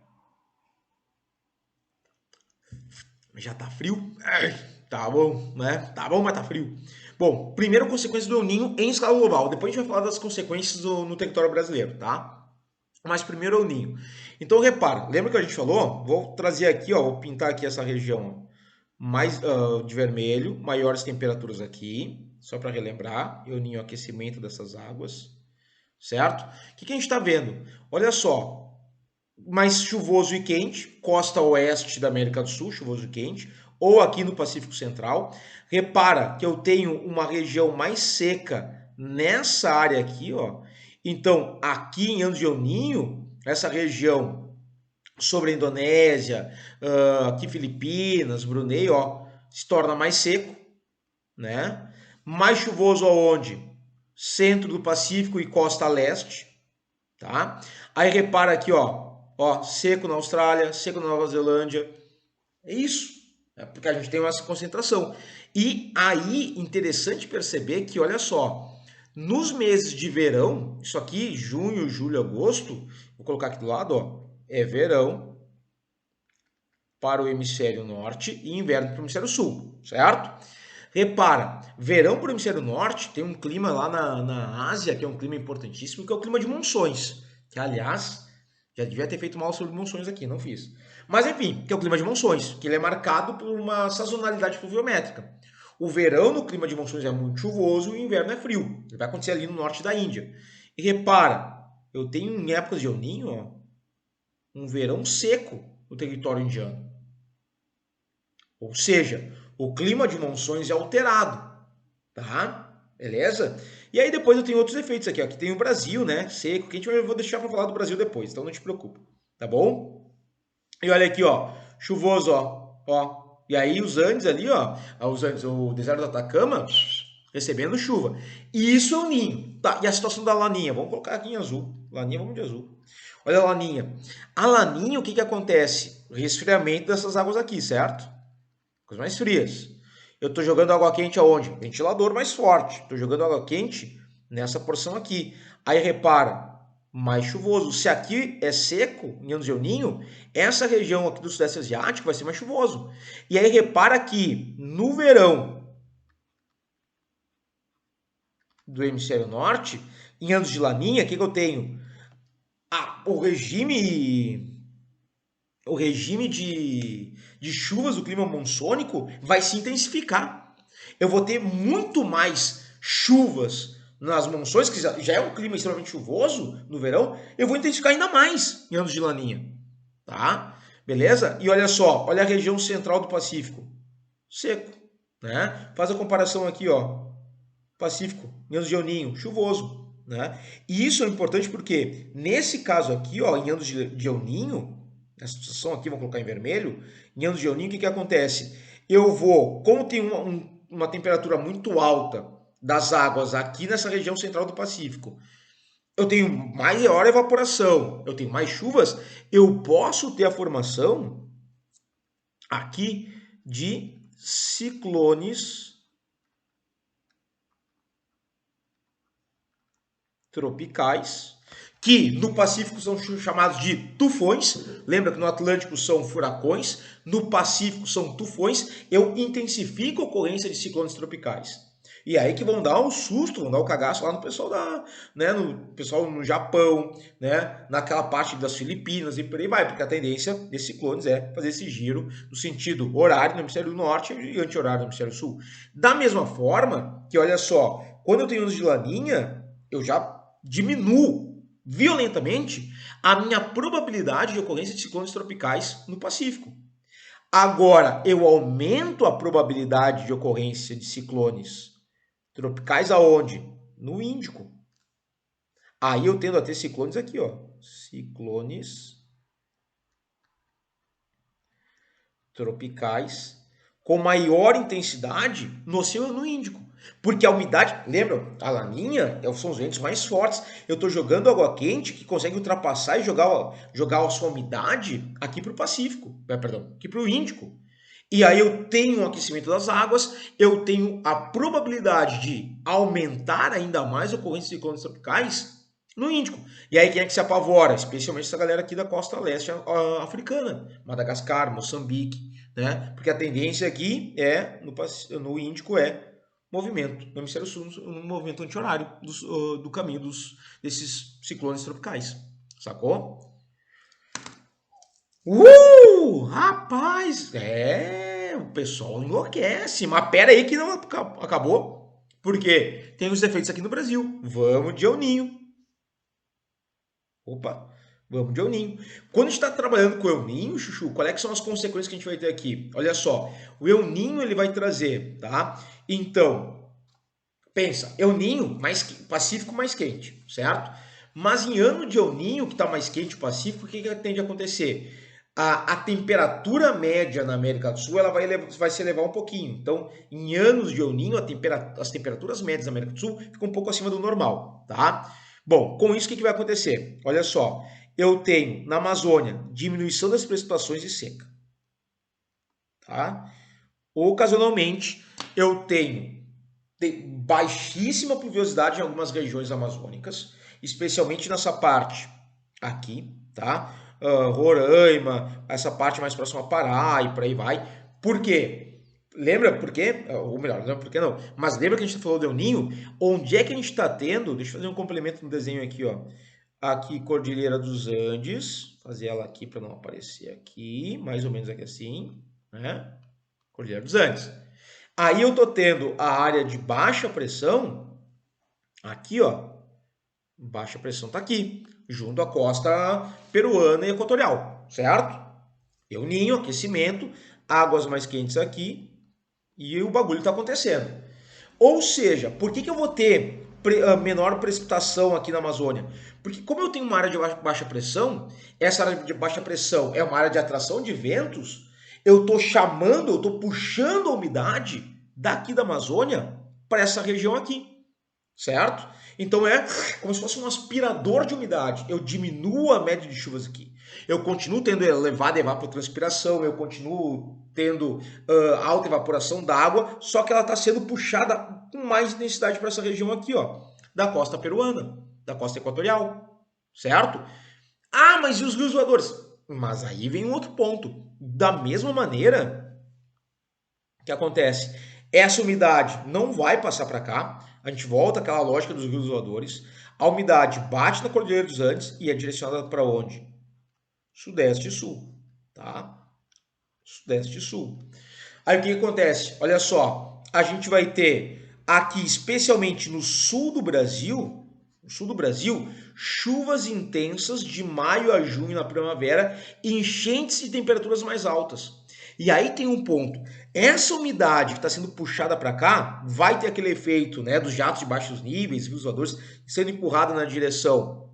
[SPEAKER 1] Já tá frio? Ai, tá bom, né? Tá bom, mas tá frio. Bom, primeiro consequência do El Ninho em escala global. Depois a gente vai falar das consequências no território brasileiro, tá? Mas primeiro é o Ninho. Então repara, lembra que a gente falou? Vou trazer aqui, ó, vou pintar aqui essa região mais de vermelho, maiores temperaturas aqui, só para relembrar, El Ninho aquecimento dessas águas, certo? O que a gente está vendo? Olha só, mais chuvoso e quente, costa oeste da América do Sul, chuvoso e quente, ou aqui no Pacífico Central. Repara que eu tenho uma região mais seca nessa área aqui, ó. Então, aqui em Anos de El Ninho, essa região sobre a Indonésia, aqui Filipinas, Brunei, ó, se torna mais seco, né? Mais chuvoso aonde? Centro do Pacífico e costa leste, tá? Aí repara aqui, ó, seco na Austrália, seco na Nova Zelândia. É isso, é porque a gente tem essa concentração. E aí, interessante perceber que, olha só, nos meses de verão, isso aqui, junho, julho, agosto, vou colocar aqui do lado, ó, é verão para o hemisfério norte e inverno para o hemisfério sul, certo? Repara, verão para o hemisfério norte tem um clima lá na Ásia, que é um clima importantíssimo, que é o clima de monções. Que, aliás, já devia ter feito mal sobre monções aqui, não fiz. Mas, enfim, que é o clima de monções, que ele é marcado por uma sazonalidade pluviométrica. O verão no clima de monções é muito chuvoso e o inverno é frio. Ele vai acontecer ali no norte da Índia. E repara, eu tenho em épocas de El Ninho, ó, um verão seco no território indiano. Ou seja, o clima de monções é alterado, tá? Beleza? E aí depois eu tenho outros efeitos aqui, ó. Aqui tem o Brasil, né? Seco, que eu vou deixar para falar do Brasil depois, então não te preocupa, tá bom? E olha aqui, ó, chuvoso, ó. E aí os Andes ali, ó, os Andes, o deserto do Atacama, recebendo chuva. E isso é o Ninho. Tá, e a situação da Laninha? Vamos colocar aqui em azul. Laninha, vamos de azul. Olha a Laninha. A Laninha, o que que acontece? Resfriamento dessas águas aqui, certo? Coisas mais frias. Eu estou jogando água quente aonde? Ventilador mais forte. Estou jogando água quente nessa porção aqui. Aí repara, mais chuvoso. Se aqui é seco, em Anos de El Ninho, essa região aqui do Sudeste Asiático vai ser mais chuvoso. E aí repara que no verão do hemisfério norte, em anos de laninha, o que eu tenho? O regime de chuvas do clima monsônico vai se intensificar. Eu vou ter muito mais chuvas nas monções, que já é um clima extremamente chuvoso no verão, eu vou intensificar ainda mais em anos de laninha, tá? Beleza? E olha só, olha a região central do Pacífico, seco, né? Faz a comparação aqui, ó, Pacífico, em anos de El Ninho, chuvoso, né? E isso é importante porque nesse caso aqui, ó, em anos de El Ninho, nessa situação aqui, vou colocar em vermelho, em anos de El Ninho, o que acontece? Eu vou, como tem uma temperatura muito alta das águas aqui nessa região central do Pacífico, eu tenho maior evaporação, eu tenho mais chuvas, eu posso ter a formação aqui de ciclones tropicais, que no Pacífico são chamados de tufões. Lembra que no Atlântico são furacões, no Pacífico são tufões. Eu intensifico a ocorrência de ciclones tropicais. E aí que vão dar um susto, vão dar um cagaço lá no pessoal no pessoal no Japão, né, naquela parte das Filipinas e por aí vai, porque a tendência desses ciclones é fazer esse giro no sentido horário no hemisfério norte e anti-horário no hemisfério sul. Da mesma forma que, olha só, quando eu tenho anos de laninha, eu já diminuo violentamente a minha probabilidade de ocorrência de ciclones tropicais no Pacífico. Agora, eu aumento a probabilidade de ocorrência de ciclones tropicais aonde? No Índico. Aí eu tendo a ter ciclones aqui, ó. Ciclones tropicais com maior intensidade no Oceano Índico. Porque a umidade, lembra? A laninha são os ventos mais fortes. Eu estou jogando água quente que consegue ultrapassar e jogar a sua umidade aqui para o Pacífico, perdão, aqui para o Índico. E aí eu tenho o aquecimento das águas, eu tenho a probabilidade de aumentar ainda mais a ocorrência de ciclones tropicais no Índico. E aí quem é que se apavora? Especialmente essa galera aqui da costa leste africana, Madagascar, Moçambique, né? Porque a tendência aqui é, no Índico, é movimento. No hemisfério sul, um movimento anti-horário do caminho desses ciclones tropicais. Sacou? Rapaz! O pessoal enlouquece. Mas pera aí que não acabou. Porque tem os efeitos aqui no Brasil. Vamos de El Ninho. Opa, vamos de El Ninho. Quando a gente está trabalhando com o El Ninho, Chuchu, qual é que são as consequências que a gente vai ter aqui? Olha só, o El Ninho ele vai trazer, tá? Então, pensa, El Ninho, Pacífico mais quente, certo? Mas em ano de El Ninho, que está mais quente o Pacífico, o que tende a acontecer? A temperatura média na América do Sul ela vai se elevar um pouquinho. Então, em anos de El Ninho, as temperaturas médias na América do Sul ficam um pouco acima do normal, tá? Bom, com isso o que vai acontecer? Olha só, eu tenho na Amazônia diminuição das precipitações e seca, tá? Ocasionalmente, eu tenho baixíssima pluviosidade em algumas regiões amazônicas, especialmente nessa parte aqui, tá? Roraima, essa parte mais próxima a Pará e por aí vai. Por quê? Lembra por quê? Ou melhor, não por que não. Mas lembra que a gente falou do El Ninho? Onde é que a gente está tendo? Deixa eu fazer um complemento no desenho aqui, ó. Aqui, Cordilheira dos Andes. Fazer ela aqui para não aparecer aqui. Mais ou menos aqui assim, né? Cordilheira dos Andes. Aí eu tô tendo a área de baixa pressão aqui, ó. Baixa pressão tá aqui, junto à costa peruana e equatorial, certo? El Ninho, aquecimento, águas mais quentes aqui e o bagulho tá acontecendo. Ou seja, por que eu vou ter menor precipitação aqui na Amazônia? Porque como eu tenho uma área de baixa pressão, essa área de baixa pressão é uma área de atração de ventos, eu estou puxando a umidade daqui da Amazônia para essa região aqui, certo? Então é como se fosse um aspirador de umidade. Eu diminuo a média de chuvas aqui. Eu continuo tendo elevada evapotranspiração, eu continuo tendo alta evaporação da água, só que ela está sendo puxada com mais intensidade para essa região aqui, ó, da costa peruana, da costa equatorial, certo? Ah, mas e os rios voadores? Mas aí vem um outro ponto. Da mesma maneira que acontece, essa umidade não vai passar para cá, a gente volta àquela lógica dos rios voadores, a umidade bate na Cordilheira dos Andes e é direcionada para onde? Sudeste e sul, tá? Sudeste e sul. Aí o que acontece? Olha só, a gente vai ter aqui, especialmente no sul do Brasil, chuvas intensas de maio a junho na primavera, enchentes e temperaturas mais altas. E aí tem um ponto. Essa umidade que está sendo puxada para cá vai ter aquele efeito, né, dos jatos de baixos níveis, rios voadores, sendo empurrada na direção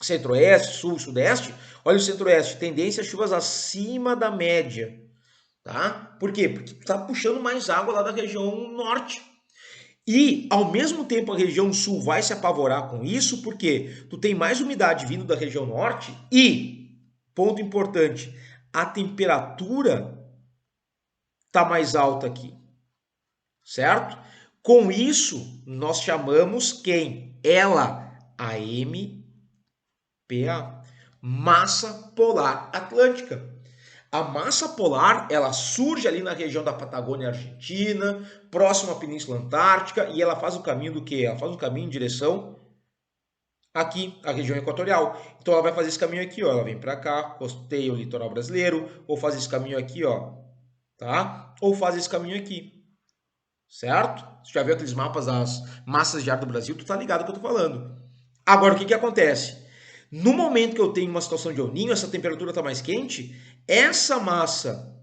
[SPEAKER 1] centro-oeste, sul, sudeste. Olha o centro-oeste, tendência a chuvas acima da média, tá? Por quê? Porque tu tá puxando mais água lá da região norte. E, ao mesmo tempo, a região sul vai se apavorar com isso, porque tu tem mais umidade vindo da região norte e, ponto importante, a temperatura tá mais alta aqui, certo? Com isso, nós chamamos quem? Ela, a MPA, Massa Polar Atlântica. A massa polar, ela surge ali na região da Patagônia Argentina, próximo à Península Antártica, e ela faz o caminho do quê? Ela faz o caminho em direção aqui, à região equatorial. Então ela vai fazer esse caminho aqui, ó, ela vem para cá, costeia o litoral brasileiro, ou faz esse caminho aqui, ó, tá? Ou faz esse caminho aqui, certo? Você já viu aqueles mapas das massas de ar do Brasil, tu tá ligado o que eu tô falando. Agora, o que que acontece? No momento que eu tenho uma situação de El Niño, essa temperatura está mais quente, essa massa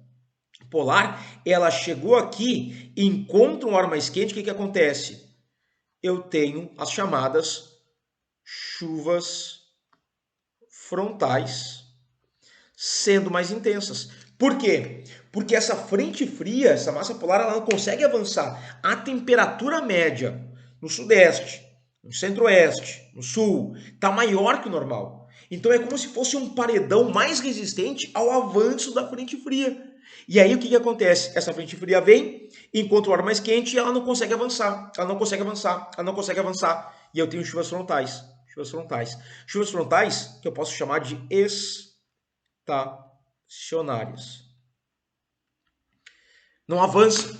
[SPEAKER 1] polar, ela chegou aqui, encontra um ar mais quente, o que que acontece? Eu tenho as chamadas chuvas frontais sendo mais intensas. Por quê? Porque essa frente fria, essa massa polar, ela não consegue avançar. A temperatura média no sudeste, no centro-oeste, no sul, está maior que o normal. Então é como se fosse um paredão mais resistente ao avanço da frente fria. E aí o que, que acontece? Essa frente fria vem, encontra o ar mais quente e ela não consegue avançar. Ela não consegue avançar, ela não consegue avançar. E eu tenho chuvas frontais. Chuvas frontais. Chuvas frontais que eu posso chamar de estacionárias. não avança.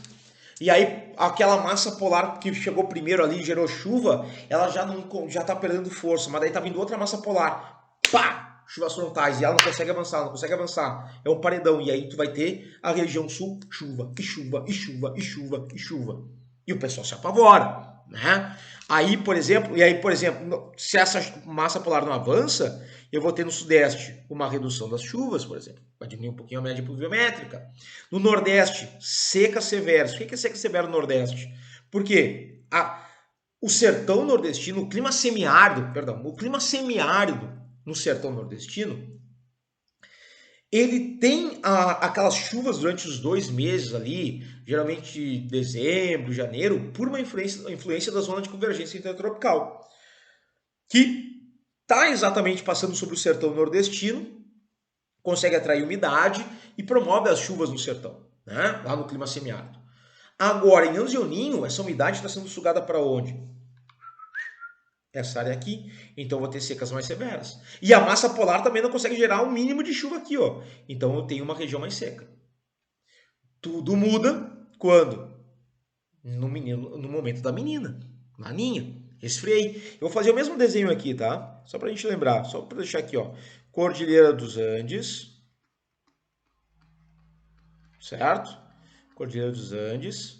[SPEAKER 1] E aí aquela massa polar que chegou primeiro ali, gerou chuva, ela já tá perdendo força, mas daí tá vindo outra massa polar. Pá! Chuvas frontais, e ela não consegue avançar, não consegue avançar. É um paredão, e aí tu vai ter a região sul, chuva, e chuva, e chuva, e chuva, e chuva. E o pessoal se apavora, né? Aí, por exemplo, se essa massa polar não avança, eu vou ter no sudeste uma redução das chuvas, por exemplo. Vai diminuir um pouquinho a média pluviométrica. No Nordeste, secas severas. O que é seca severa no Nordeste? Porque o sertão nordestino, o clima semiárido no sertão nordestino, ele tem aquelas chuvas durante os 2 meses ali, geralmente dezembro, janeiro, por uma influência da zona de convergência intertropical, que está exatamente passando sobre o sertão nordestino, consegue atrair umidade e promove as chuvas no sertão, né? Lá no clima semiárido. Agora, em anos de El Ninho, essa umidade está sendo sugada para onde? Essa área aqui. Então, eu vou ter secas mais severas. E a massa polar também não consegue gerar um mínimo de chuva aqui, ó. Então, eu tenho uma região mais seca. Tudo muda quando? No momento da menina, Laninha. Resfriei. Eu vou fazer o mesmo desenho aqui, tá? Só pra gente lembrar. Só pra deixar aqui, ó. Cordilheira dos Andes. Certo? Cordilheira dos Andes.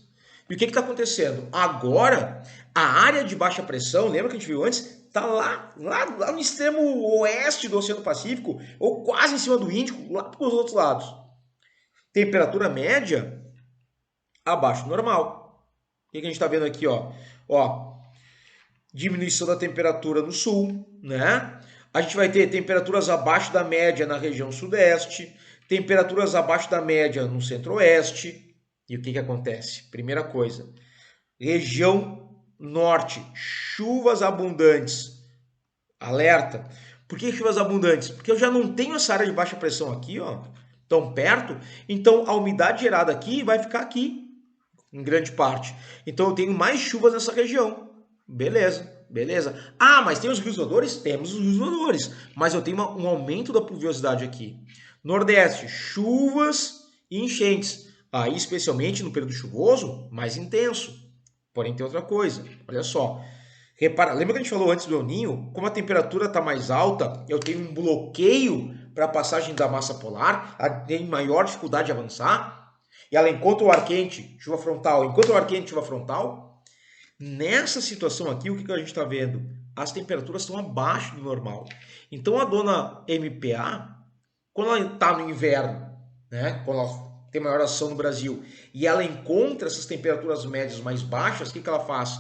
[SPEAKER 1] E o que está acontecendo? Agora, a área de baixa pressão, lembra que a gente viu antes? Está lá no extremo oeste do Oceano Pacífico, ou quase em cima do Índico, lá para os outros lados. Temperatura média abaixo do normal. O que a gente está vendo aqui? Ó, diminuição da temperatura no sul, né? A gente vai ter temperaturas abaixo da média na região sudeste, temperaturas abaixo da média no centro-oeste. E o que acontece? Primeira coisa, região norte, chuvas abundantes. Alerta. Por que chuvas abundantes? Porque eu já não tenho essa área de baixa pressão aqui, ó, tão perto. Então a umidade gerada aqui vai ficar aqui, em grande parte. Então eu tenho mais chuvas nessa região. Beleza. Ah, mas tem os rios voadores? Temos os rios voadores. Mas eu tenho um aumento da pluviosidade aqui. Nordeste, chuvas e enchentes. Aí, especialmente no período chuvoso, mais intenso. Porém, tem outra coisa. Olha só. Repara, lembra que a gente falou antes do El Ninho? Como a temperatura está mais alta, eu tenho um bloqueio para a passagem da massa polar, ela tem maior dificuldade de avançar. E ela encontra o ar quente, chuva frontal. Encontra o ar quente, chuva frontal. Nessa situação aqui, o que a gente está vendo? As temperaturas estão abaixo do normal. Então, a dona MPA, quando ela está no inverno, né, quando ela tem maior ação no Brasil, e ela encontra essas temperaturas médias mais baixas, o que ela faz?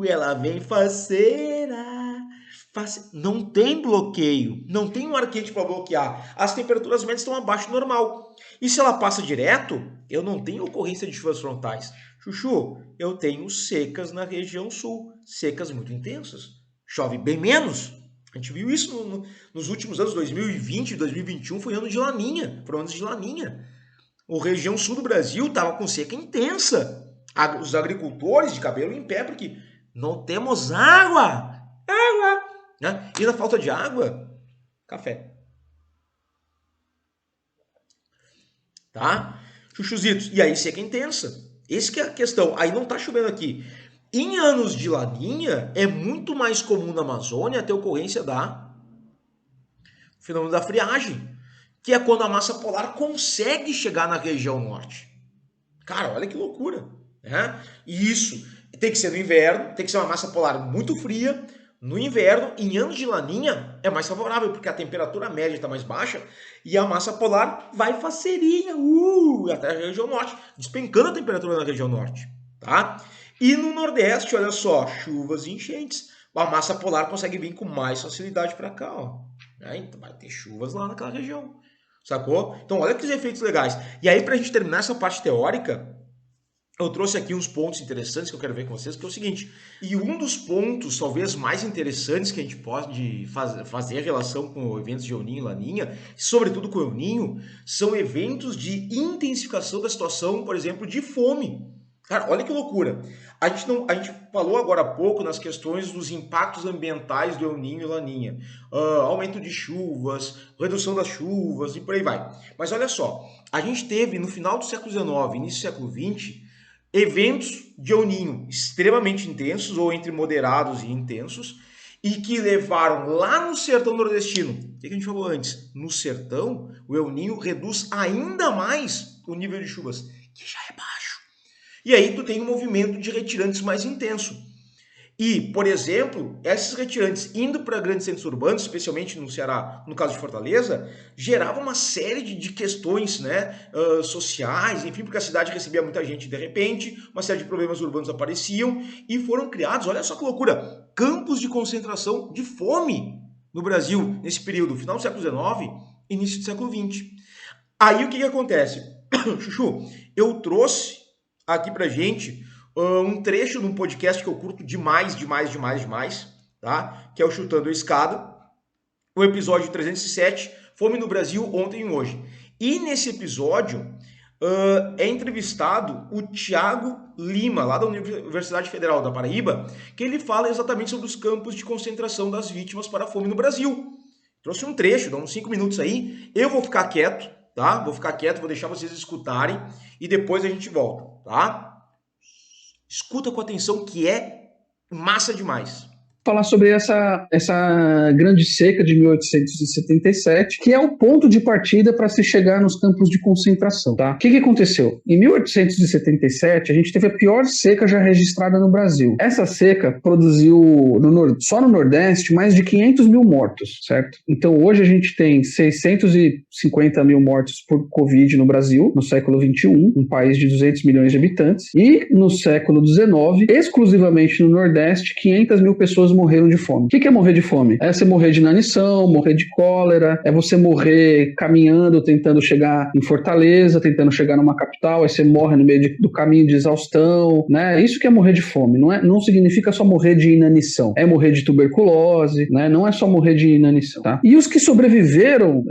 [SPEAKER 1] Ela vem faceira. Não tem bloqueio, não tem um ar quente para bloquear. As temperaturas médias estão abaixo do normal. E se ela passa direto, eu não tenho ocorrência de chuvas frontais. Chuchu, eu tenho secas na região sul, secas muito intensas. Chove bem menos. A gente viu isso nos últimos anos, 2020 e 2021, foi ano de laninha, foram anos de laninha. A região sul do Brasil estava com seca intensa. Os agricultores de cabelo em pé, porque não temos água. Né? E na falta de água, café. Tá? Chuchuzitos. E aí seca intensa. Essa que é a questão. Aí não tá chovendo aqui. Em anos de laninha, é muito mais comum na Amazônia ter ocorrência da fenômeno da friagem, que é quando a massa polar consegue chegar na região norte. Cara, olha que loucura. Né? E isso tem que ser no inverno, tem que ser uma massa polar muito fria. No inverno, em anos de laninha, é mais favorável, porque a temperatura média está mais baixa e a massa polar vai faceirinha, até a região norte, despencando a temperatura na região norte. Tá? E no Nordeste, olha só, chuvas e enchentes. A massa polar consegue vir com mais facilidade para cá. Ó. Então vai ter chuvas lá naquela região. Sacou? Então olha que efeitos legais. E aí, para a gente terminar essa parte teórica, eu trouxe aqui uns pontos interessantes que eu quero ver com vocês, que é o seguinte, e um dos pontos talvez mais interessantes que a gente pode fazer em relação com eventos de El Ninho e Laninha, sobretudo com o El Ninho, são eventos de intensificação da situação, por exemplo, de fome. Cara, olha que loucura. A gente falou agora há pouco nas questões dos impactos ambientais do El Niño e Laninha. Aumento de chuvas, redução das chuvas e por aí vai. Mas olha só, a gente teve no final do século XIX, início do século XX, eventos de El Niño extremamente intensos, ou entre moderados e intensos, e que levaram lá no sertão nordestino. O que a gente falou antes? No sertão, o El Niño reduz ainda mais o nível de chuvas, que já é baixo. E aí tu tem um movimento de retirantes mais intenso. E, por exemplo, esses retirantes indo para grandes centros urbanos, especialmente no Ceará, no caso de Fortaleza, gerava uma série de questões, né, sociais, enfim, porque a cidade recebia muita gente de repente, uma série de problemas urbanos apareciam e foram criados, olha só que loucura, campos de concentração de fome no Brasil nesse período, final do século XIX, início do século XX. Aí o que acontece? Chuchu, eu trouxe aqui pra gente um trecho de um podcast que eu curto demais, tá? Que é o Chutando a Escada, o episódio 307, Fome no Brasil, ontem e hoje. E nesse episódio é entrevistado o Thiago Lima, lá da Universidade Federal da Paraíba, que ele fala exatamente sobre os campos de concentração das vítimas para a fome no Brasil. Trouxe um trecho, dá uns 5 minutos aí, eu vou ficar quieto, tá? Vou ficar quieto, vou deixar vocês escutarem e depois a gente volta, tá? Escuta com atenção que é massa demais.
[SPEAKER 2] Falar sobre essa grande seca de 1877, que é o ponto de partida para se chegar nos campos de concentração, tá? O que aconteceu? Em 1877, a gente teve a pior seca já registrada no Brasil. Essa seca produziu, só no Nordeste, mais de 500 mil mortos, certo? Então, hoje a gente tem 650 mil mortos por Covid no Brasil, no século XXI, um país de 200 milhões de habitantes, e no século XIX, exclusivamente no Nordeste, 500 mil pessoas morreram de fome. O que é morrer de fome? É você morrer de inanição, morrer de cólera, é você morrer caminhando, tentando chegar em Fortaleza, tentando chegar numa capital, aí você morre no meio do caminho de exaustão, né? Isso que é morrer de fome, não significa só morrer de inanição, é morrer de tuberculose, né? Não é só morrer de inanição, tá? E os que sobreviveram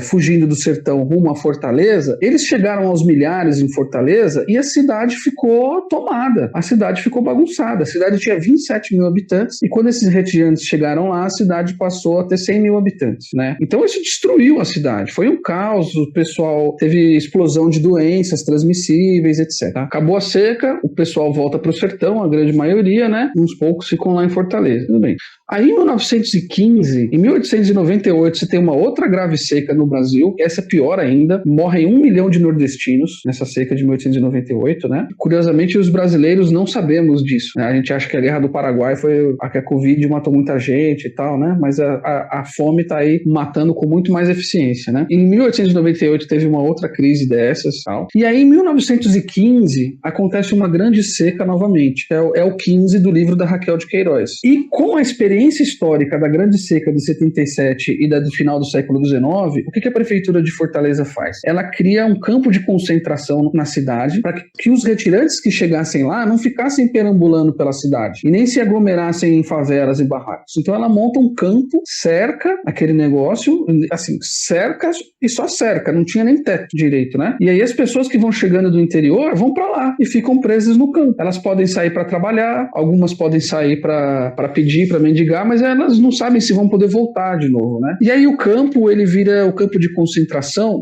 [SPEAKER 2] fugindo do sertão rumo a Fortaleza, eles chegaram aos milhares em Fortaleza e a cidade ficou tomada, a cidade ficou bagunçada, a cidade tinha 27 mil habitantes e quando esses retirantes chegaram lá, a cidade passou a ter 100 mil habitantes, né? Então isso destruiu a cidade, foi um caos, o pessoal teve explosão de doenças transmissíveis, etc. Acabou a seca, o pessoal volta para o sertão, a grande maioria, né? Uns poucos ficam lá em Fortaleza, tudo bem. Aí em 1915, em 1898, você tem uma outra grave seca no Brasil, essa é pior ainda, morrem 1 milhão de nordestinos nessa seca de 1898, né? Curiosamente, os brasileiros não sabemos disso, né? A gente acha que a Guerra do Paraguai foi a que a Covid matou muita gente e tal, né? Mas a fome tá aí matando com muito mais eficiência, né? Em 1898 teve uma outra crise dessas, tal. E aí em 1915 acontece uma grande seca novamente, é o 15 do livro da Raquel de Queiroz. E com a experiência histórica da grande seca de 77 e da do final do século XIX, o que a prefeitura de Fortaleza faz? Ela cria um campo de concentração na cidade para que os retirantes que chegassem lá não ficassem perambulando pela cidade e nem se aglomerassem em favelas e barracos. Então ela monta um campo, cerca aquele negócio, assim, cerca e só cerca, não tinha nem teto direito, né? E aí as pessoas que vão chegando do interior vão para lá e ficam presas no campo. Elas podem sair para trabalhar, algumas podem sair para pedir, para mendigar, mas elas não sabem se vão poder voltar de novo, né? E aí o campo, ele vira o campo de concentração,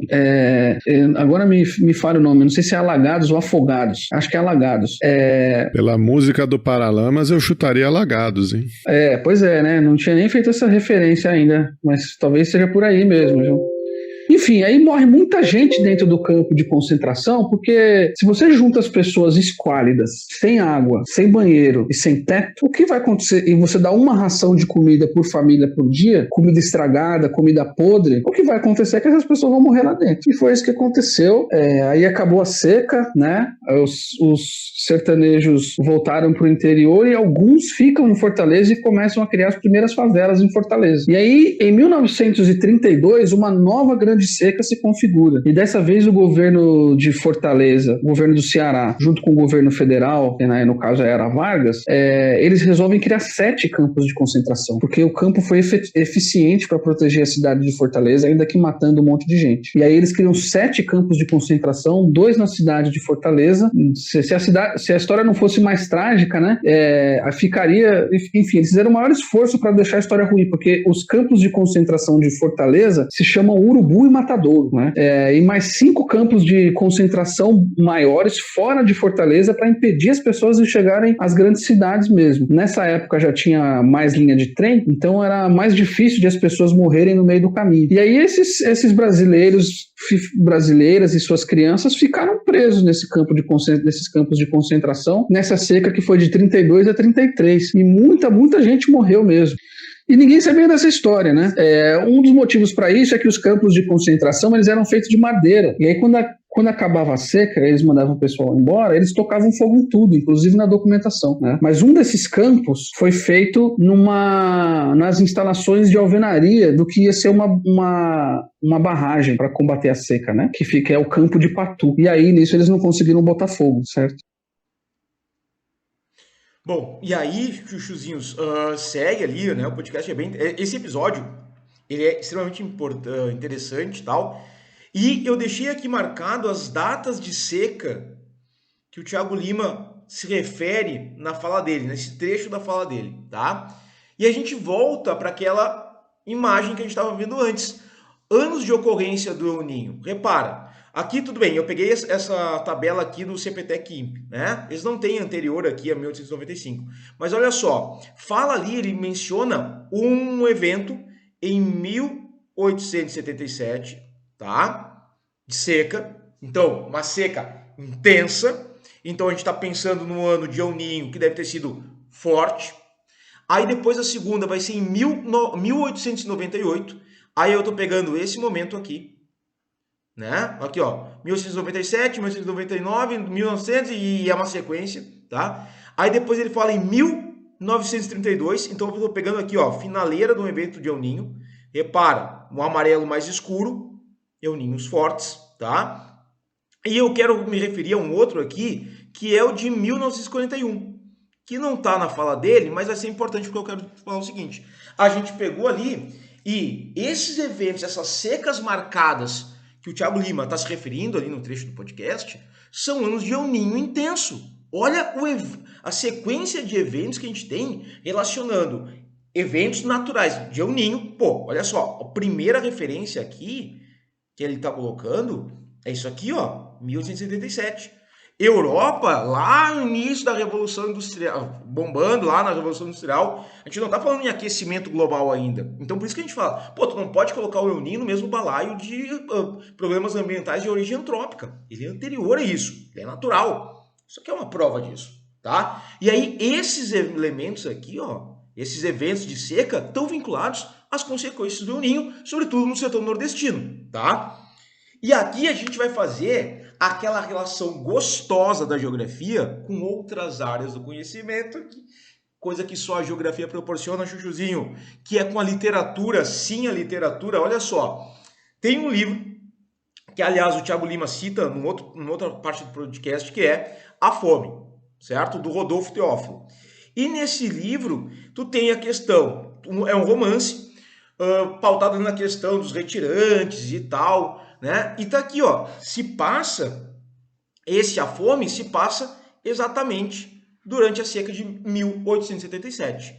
[SPEAKER 2] agora me falha o nome, não sei se é Alagados ou Afogados, acho que é Alagados.
[SPEAKER 3] Pela música do Paralamas, eu chutaria Alagados, hein?
[SPEAKER 2] Pois é, né? Não tinha nem feito essa referência ainda, mas talvez seja por aí mesmo, viu? Enfim, aí morre muita gente dentro do campo de concentração, porque se você junta as pessoas esquálidas, sem água, sem banheiro e sem teto, o que vai acontecer? E você dá uma ração de comida por família por dia, comida estragada, comida podre, o que vai acontecer é que essas pessoas vão morrer lá dentro. E foi isso que aconteceu. Aí acabou a seca, né? Os sertanejos voltaram para o interior e alguns ficam em Fortaleza e começam a criar as primeiras favelas em Fortaleza. E aí, em 1932, uma nova grande seca se configura. E dessa vez o governo de Fortaleza, o governo do Ceará, junto com o governo federal, que no caso era Vargas, eles resolvem criar 7 campos de concentração, porque o campo foi eficiente para proteger a cidade de Fortaleza, ainda que matando um monte de gente. E aí eles criam 7 campos de concentração, 2 na cidade de Fortaleza. Se a história não fosse mais trágica, né, ficaria... Enfim, eles fizeram o maior esforço para deixar a história ruim, porque os campos de concentração de Fortaleza se chamam Urubu e Matadouro, né? E mais 5 campos de concentração maiores fora de Fortaleza para impedir as pessoas de chegarem às grandes cidades mesmo. Nessa época já tinha mais linha de trem, então era mais difícil de as pessoas morrerem no meio do caminho. E aí esses brasileiras e suas crianças ficaram presos nesses campos de concentração, nessa seca que foi de 32 a 33. E muita gente morreu mesmo. E ninguém sabia dessa história, né? Um dos motivos para isso é que os campos de concentração eles eram feitos de madeira. E aí, quando acabava a seca, eles mandavam o pessoal embora, eles tocavam fogo em tudo, inclusive na documentação, né? Mas um desses campos foi feito nas instalações de alvenaria do que ia ser uma barragem para combater a seca, né? Que é o campo de Patu. E aí, nisso, eles não conseguiram botar fogo, certo?
[SPEAKER 1] Bom, e aí, chuchuzinhos, segue ali, né? O podcast é bem... Esse episódio, ele é extremamente interessante e tal. E eu deixei aqui marcado as datas de seca que o Thiago Lima se refere na fala dele, nesse trecho da fala dele, tá? E a gente volta para aquela imagem que a gente estava vendo antes. Anos de ocorrência do El Ninho. Repara, aqui tudo bem, eu peguei essa tabela aqui do CPTEC-INPE, né? Eles não têm anterior aqui a 1895. Mas olha só, fala ali, ele menciona um evento em 1877, tá? De seca. Então, uma seca intensa. Então a gente está pensando no ano de El Ninho, que deve ter sido forte. Aí depois a segunda vai ser em 1898. Aí eu estou pegando esse momento aqui, né? Aqui, ó, 1897, 1899, 1900 e é uma sequência, tá? Aí depois ele fala em 1932, então eu estou pegando aqui, ó, finaleira do evento de El Ninho. Repara, um amarelo mais escuro, El Ninhos fortes, tá? E eu quero me referir a um outro aqui, que é o de 1941, que não está na fala dele, mas vai ser importante porque eu quero falar o seguinte. A gente pegou ali e esses eventos, essas secas marcadas que o Thiago Lima está se referindo ali no trecho do podcast, são anos de El Ninho intenso. Olha a sequência de eventos que a gente tem relacionando eventos naturais de El Ninho. Pô, olha só, a primeira referência aqui que ele está colocando é isso aqui, ó, 1877. Europa, lá no início da Revolução Industrial, bombando lá na Revolução Industrial, a gente não está falando em aquecimento global ainda. Então por isso que a gente fala, pô, tu não pode colocar o El Ninho no mesmo balaio de problemas ambientais de origem antrópica. Ele é anterior a isso, ele é natural. Isso aqui é uma prova disso, tá? E aí esses elementos aqui, ó, esses eventos de seca estão vinculados às consequências do El Ninho, sobretudo no setor nordestino, tá? E aqui a gente vai fazer aquela relação gostosa da geografia com outras áreas do conhecimento, coisa que só a geografia proporciona, chuchuzinho, que é com a literatura. Sim, a literatura. Olha só, tem um livro que, aliás, o Thiago Lima cita numa outra parte do podcast, que é A Fome, certo? Do Rodolfo Teófilo. E nesse livro, tu tem a questão, é um romance, pautado na questão dos retirantes e tal, né? E tá aqui, ó, A Fome se passa exatamente durante a seca de 1877.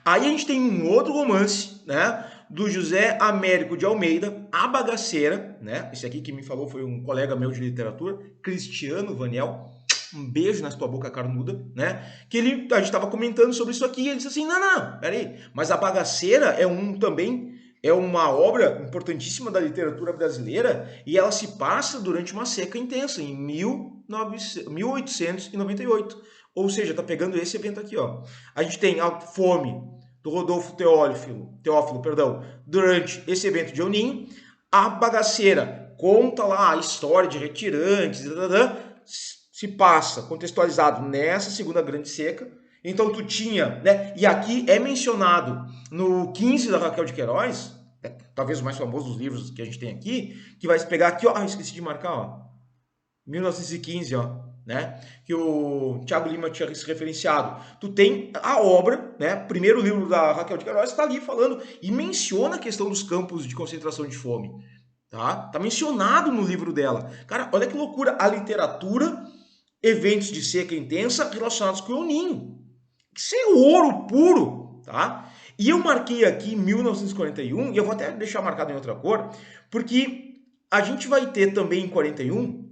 [SPEAKER 1] Aí a gente tem um outro romance, né, do José Américo de Almeida, A Bagaceira, né? Esse aqui que me falou foi um colega meu de literatura, Cristiano Vaniel. Um beijo na tua boca carnuda, né? Que a gente estava comentando sobre isso aqui e ele disse assim, não, peraí, mas A Bagaceira também é uma obra importantíssima da literatura brasileira e ela se passa durante uma seca intensa, em 1898. Ou seja, tá pegando esse evento aqui, ó. A gente tem A Fome, do Rodolfo Teófilo, durante esse evento de El Ninho. A Bagaceira conta lá a história de retirantes, se passa contextualizado nessa segunda grande seca. Então tu tinha, né? E aqui é mencionado no 15 da Raquel de Queiroz, talvez o mais famoso dos livros que a gente tem aqui, que vai se pegar aqui, ó, esqueci de marcar, ó, 1915, ó, né, que o Thiago Lima tinha se referenciado. Tu tem a obra, né, primeiro livro da Raquel de Queiroz, está ali falando e menciona a questão dos campos de concentração de fome, tá mencionado no livro dela. Cara, olha que loucura, a literatura, eventos de seca intensa relacionados com o El Ninho. Isso é ouro puro, tá? E eu marquei aqui 1941, e eu vou até deixar marcado em outra cor, porque a gente vai ter também em 41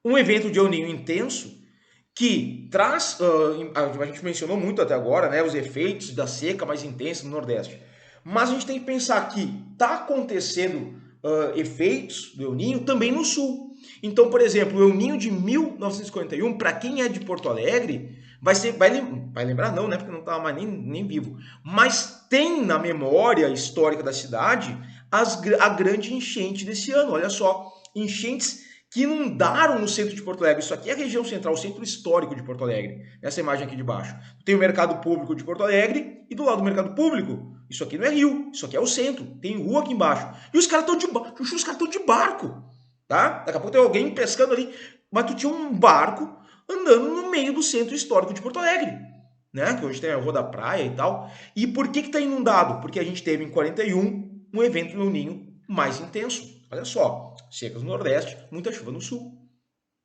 [SPEAKER 1] um evento de El Ninho intenso que traz, a gente mencionou muito até agora, né, os efeitos da seca mais intensa no Nordeste. Mas a gente tem que pensar que está acontecendo efeitos do El Ninho também no Sul. Então, por exemplo, o El Ninho de 1941, para quem é de Porto Alegre, vai lembrar não, né, porque não estava mais nem vivo, mas tem na memória histórica da cidade a grande enchente desse ano. Olha só, enchentes que inundaram no centro de Porto Alegre. Isso aqui é a região central, o centro histórico de Porto Alegre. Essa imagem aqui de baixo. Tem o mercado público de Porto Alegre e do lado do mercado público, isso aqui não é rio, isso aqui é o centro. Tem rua aqui embaixo. E os caras estão de barco, tá? Daqui a pouco tem alguém pescando ali, mas tu tinha um barco andando no meio do centro histórico de Porto Alegre, né? Que hoje tem a Rua da Praia e tal. E por que está inundado? Porque a gente teve em 41 um evento no El Ninho mais intenso. Olha só, secas no Nordeste, muita chuva no Sul.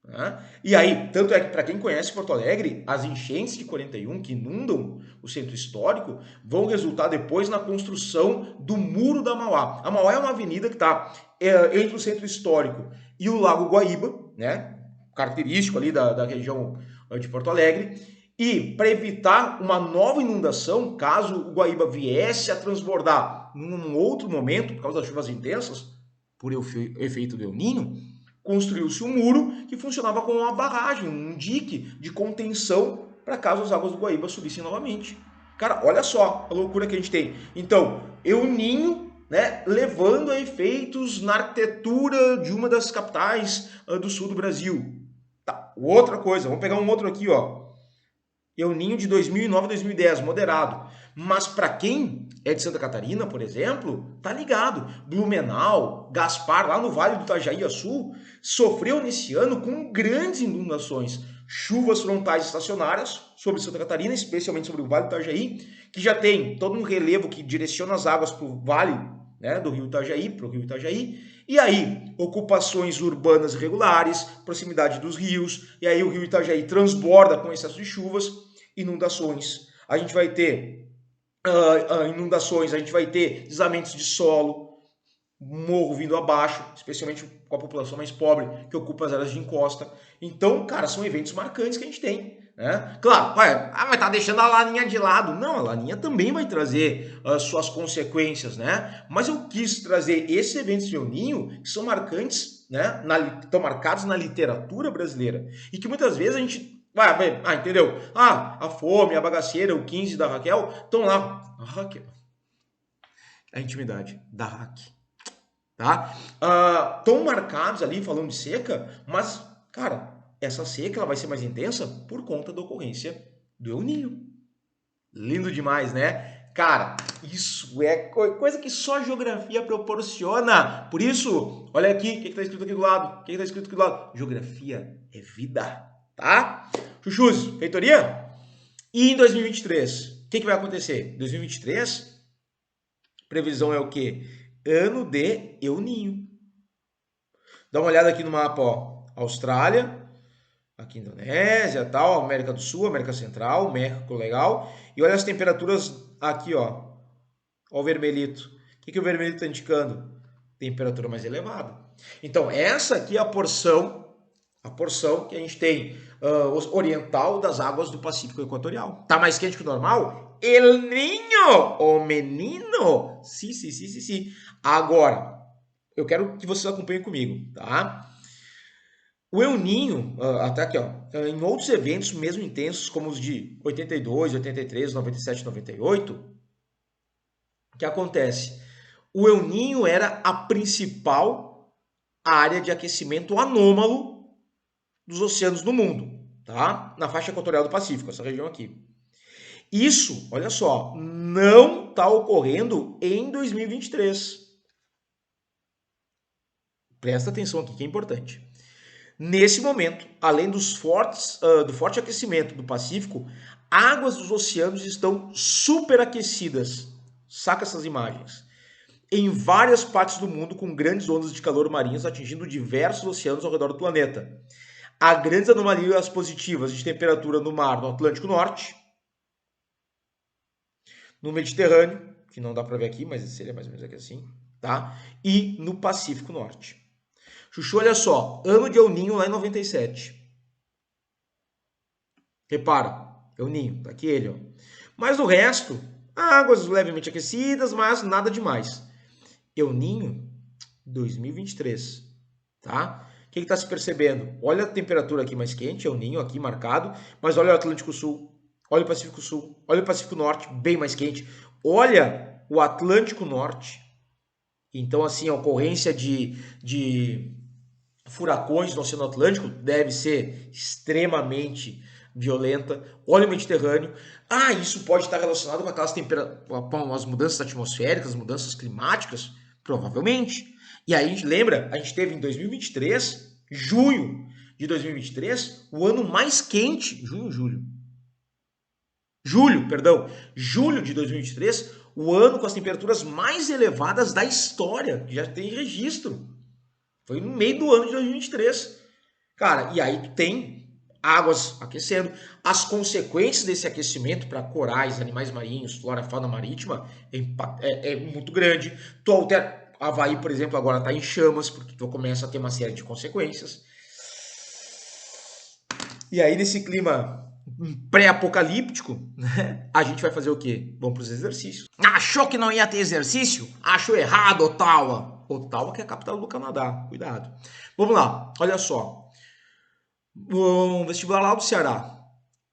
[SPEAKER 1] Né? E aí, tanto é que para quem conhece Porto Alegre, as enchentes de 41 que inundam o centro histórico vão resultar depois na construção do Muro da Mauá. A Mauá é uma avenida que está entre o centro histórico e o Lago Guaíba, né? Característico ali da região de Porto Alegre. E para evitar uma nova inundação, caso o Guaíba viesse a transbordar num outro momento, por causa das chuvas intensas, por efeito do El Ninho, construiu-se um muro que funcionava como uma barragem, um dique de contenção para caso as águas do Guaíba subissem novamente. Cara, olha só a loucura que a gente tem. Então, El Ninho, né, levando a efeitos na arquitetura de uma das capitais do sul do Brasil. Tá, outra coisa, vamos pegar um outro aqui, ó. El Ninho de 2009 a 2010, moderado. Mas para quem é de Santa Catarina, por exemplo, tá ligado. Blumenau, Gaspar, lá no Vale do Itajaí Sul, sofreu nesse ano com grandes inundações. Chuvas frontais estacionárias sobre Santa Catarina, especialmente sobre o Vale do Itajaí, que já tem todo um relevo que direciona as águas para o vale, né, do Rio Itajaí, para o Rio Itajaí. E aí, ocupações urbanas irregulares, proximidade dos rios, e aí o Rio Itajaí transborda com excesso de chuvas, inundações. A gente vai ter inundações, a gente vai ter deslizamentos de solo, morro vindo abaixo, especialmente com a população mais pobre que ocupa as áreas de encosta. Então, cara, são eventos marcantes que a gente tem. Né? Claro, mas tá deixando a laninha de lado. Não, a laninha também vai trazer suas consequências, né? Mas eu quis trazer esses eventos de El Ninho que são marcantes, né? Estão marcados na literatura brasileira e que muitas vezes a gente entendeu? A fome, a bagaceira, o 15 da Raquel estão lá. A Raquel. A intimidade da Raquel. Tá? Estão marcados ali falando de seca, mas, cara, essa seca ela vai ser mais intensa por conta da ocorrência do El Ninho. Lindo demais, né? Cara, isso é coisa que só a geografia proporciona. Por isso, olha aqui, o que está escrito aqui do lado? O que está escrito aqui do lado? Geografia é vida, tá? Chuchus, reitoria? E em 2023, o que vai acontecer? 2023, previsão é o quê? Ano de El Ninho. Dá uma olhada aqui no mapa, ó. Austrália, aqui Indonésia, tal, América do Sul, América Central, México, legal. E olha as temperaturas aqui, ó. Ó o vermelhito. O que o vermelhito está indicando? Temperatura mais elevada. Então, essa aqui é a porção que a gente tem oriental das águas do Pacífico Equatorial. Tá mais quente que o normal? El Niño, o menino. Sim. Agora, eu quero que vocês acompanhem comigo, tá? O El Ninho, até aqui, ó, em outros eventos mesmo intensos, como os de 82, 83, 97, 98, o que acontece? O El Ninho era a principal área de aquecimento anômalo dos oceanos do mundo, tá? Na faixa equatorial do Pacífico, essa região aqui. Isso, olha só, não está ocorrendo em 2023. Presta atenção aqui que é importante. Nesse momento, além do forte aquecimento do Pacífico, águas dos oceanos estão superaquecidas. Saca essas imagens. Em várias partes do mundo, com grandes ondas de calor marinhas atingindo diversos oceanos ao redor do planeta. Há grandes anomalias positivas de temperatura no mar no Atlântico Norte, no Mediterrâneo, que não dá para ver aqui, mas seria mais ou menos aqui assim, tá? E no Pacífico Norte. Chuchu, olha só, ano de El Ninho lá em 97. Repara, El Ninho, tá aqui ele, ó. Mas o resto, águas levemente aquecidas, mas nada demais. El Ninho 2023, tá? O que está se percebendo? Olha a temperatura aqui mais quente, El Ninho aqui marcado, mas olha o Atlântico Sul, olha o Pacífico Sul, olha o Pacífico Norte, bem mais quente. Olha o Atlântico Norte. Então, assim, a ocorrência de furacões no Oceano Atlântico deve ser extremamente violenta. Olha o Mediterrâneo. Ah, isso pode estar relacionado com aquelas com as mudanças atmosféricas, as mudanças climáticas? Provavelmente. E aí a gente lembra, a gente teve em 2023, junho de 2023, o ano mais quente, julho de 2023, o ano com as temperaturas mais elevadas da história, que já tem registro. Foi no meio do ano de 2023. Cara, e aí tu tem águas aquecendo. As consequências desse aquecimento para corais, animais marinhos, flora e fauna marítima é muito grande. Tu altera... Havaí, por exemplo, agora está em chamas, porque tu começa a ter uma série de consequências. E aí, nesse clima pré-apocalíptico, né, a gente vai fazer o quê? Vamos para os exercícios. Achou que não ia ter exercício? Achou errado, Ottawa. Ottawa que é a capital do Canadá. Cuidado. Vamos lá, olha só. O vestibular lá do Ceará.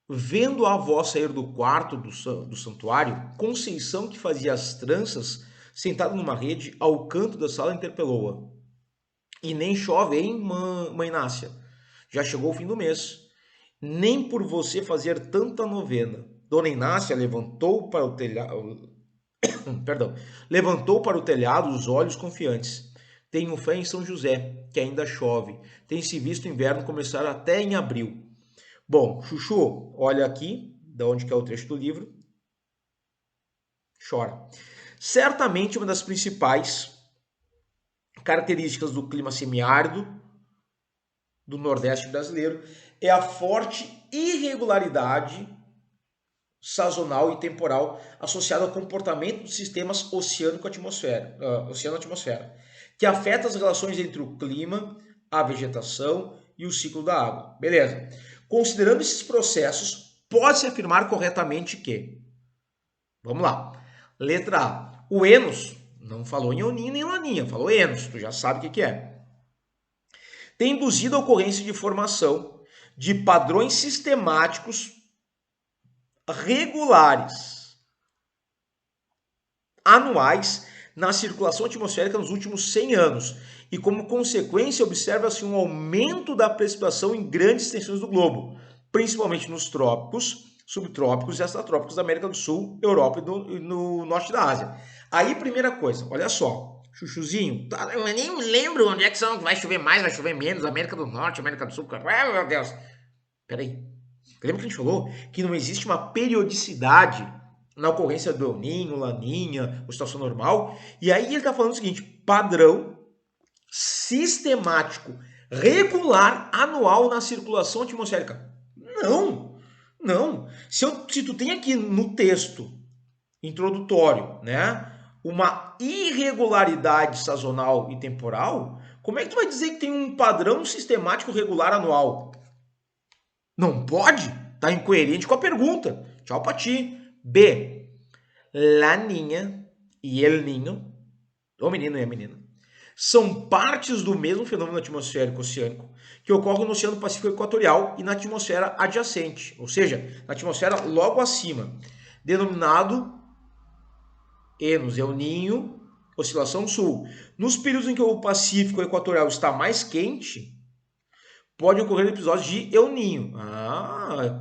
[SPEAKER 1] Vendo a avó sair do quarto do santuário, Conceição, que fazia as tranças, sentada numa rede, ao canto da sala, interpelou-a. E nem chove, hein, mãe Inácia? Já chegou o fim do mês. Nem por você fazer tanta novena. Dona Inácia levantou para o telhado, levantou para o telhado os olhos confiantes. Tenho fé em São José, que ainda chove. Tem-se visto o inverno começar até em abril. Bom, Chuchu, olha aqui, de onde que é o trecho do livro. Chora. Certamente uma das principais características do clima semiárido do Nordeste brasileiro é a forte irregularidade sazonal e temporal associada ao comportamento dos sistemas oceano-atmosfera, que afeta as relações entre o clima, a vegetação e o ciclo da água. Beleza. Considerando esses processos, pode-se afirmar corretamente que... Vamos lá. Letra A. O Enos, não falou em El Ninho nem Laninha, falou Enos, tu já sabe o que é. Tem induzido a ocorrência de formação de padrões sistemáticos regulares anuais na circulação atmosférica nos últimos 100 anos e, como consequência, observa-se um aumento da precipitação em grandes extensões do globo, principalmente nos trópicos, subtrópicos e extratrópicos da América do Sul, Europa e no norte da Ásia. Aí, primeira coisa, olha só, Chuchuzinho, eu nem me lembro onde é que são, vai chover mais, vai chover menos, América do Norte, América do Sul, meu Deus. Peraí, lembra que a gente falou que não existe uma periodicidade na ocorrência do El Ninho, Laninha, ou situação normal? E aí ele está falando o seguinte, padrão sistemático, regular, anual na circulação atmosférica. Não. Se tu tem aqui no texto introdutório, né, uma irregularidade sazonal e temporal, como é que tu vai dizer que tem um padrão sistemático regular anual? Não pode? Tá incoerente com a pergunta. Tchau pra ti. B. Laninha e El Ninho, o menino e a menina, são partes do mesmo fenômeno atmosférico oceânico que ocorre no Oceano Pacífico Equatorial e na atmosfera adjacente, ou seja, na atmosfera logo acima, denominado Enos, El Ninho, oscilação sul. Nos períodos em que o Pacífico Equatorial está mais quente, pode ocorrer episódios de El Ninho.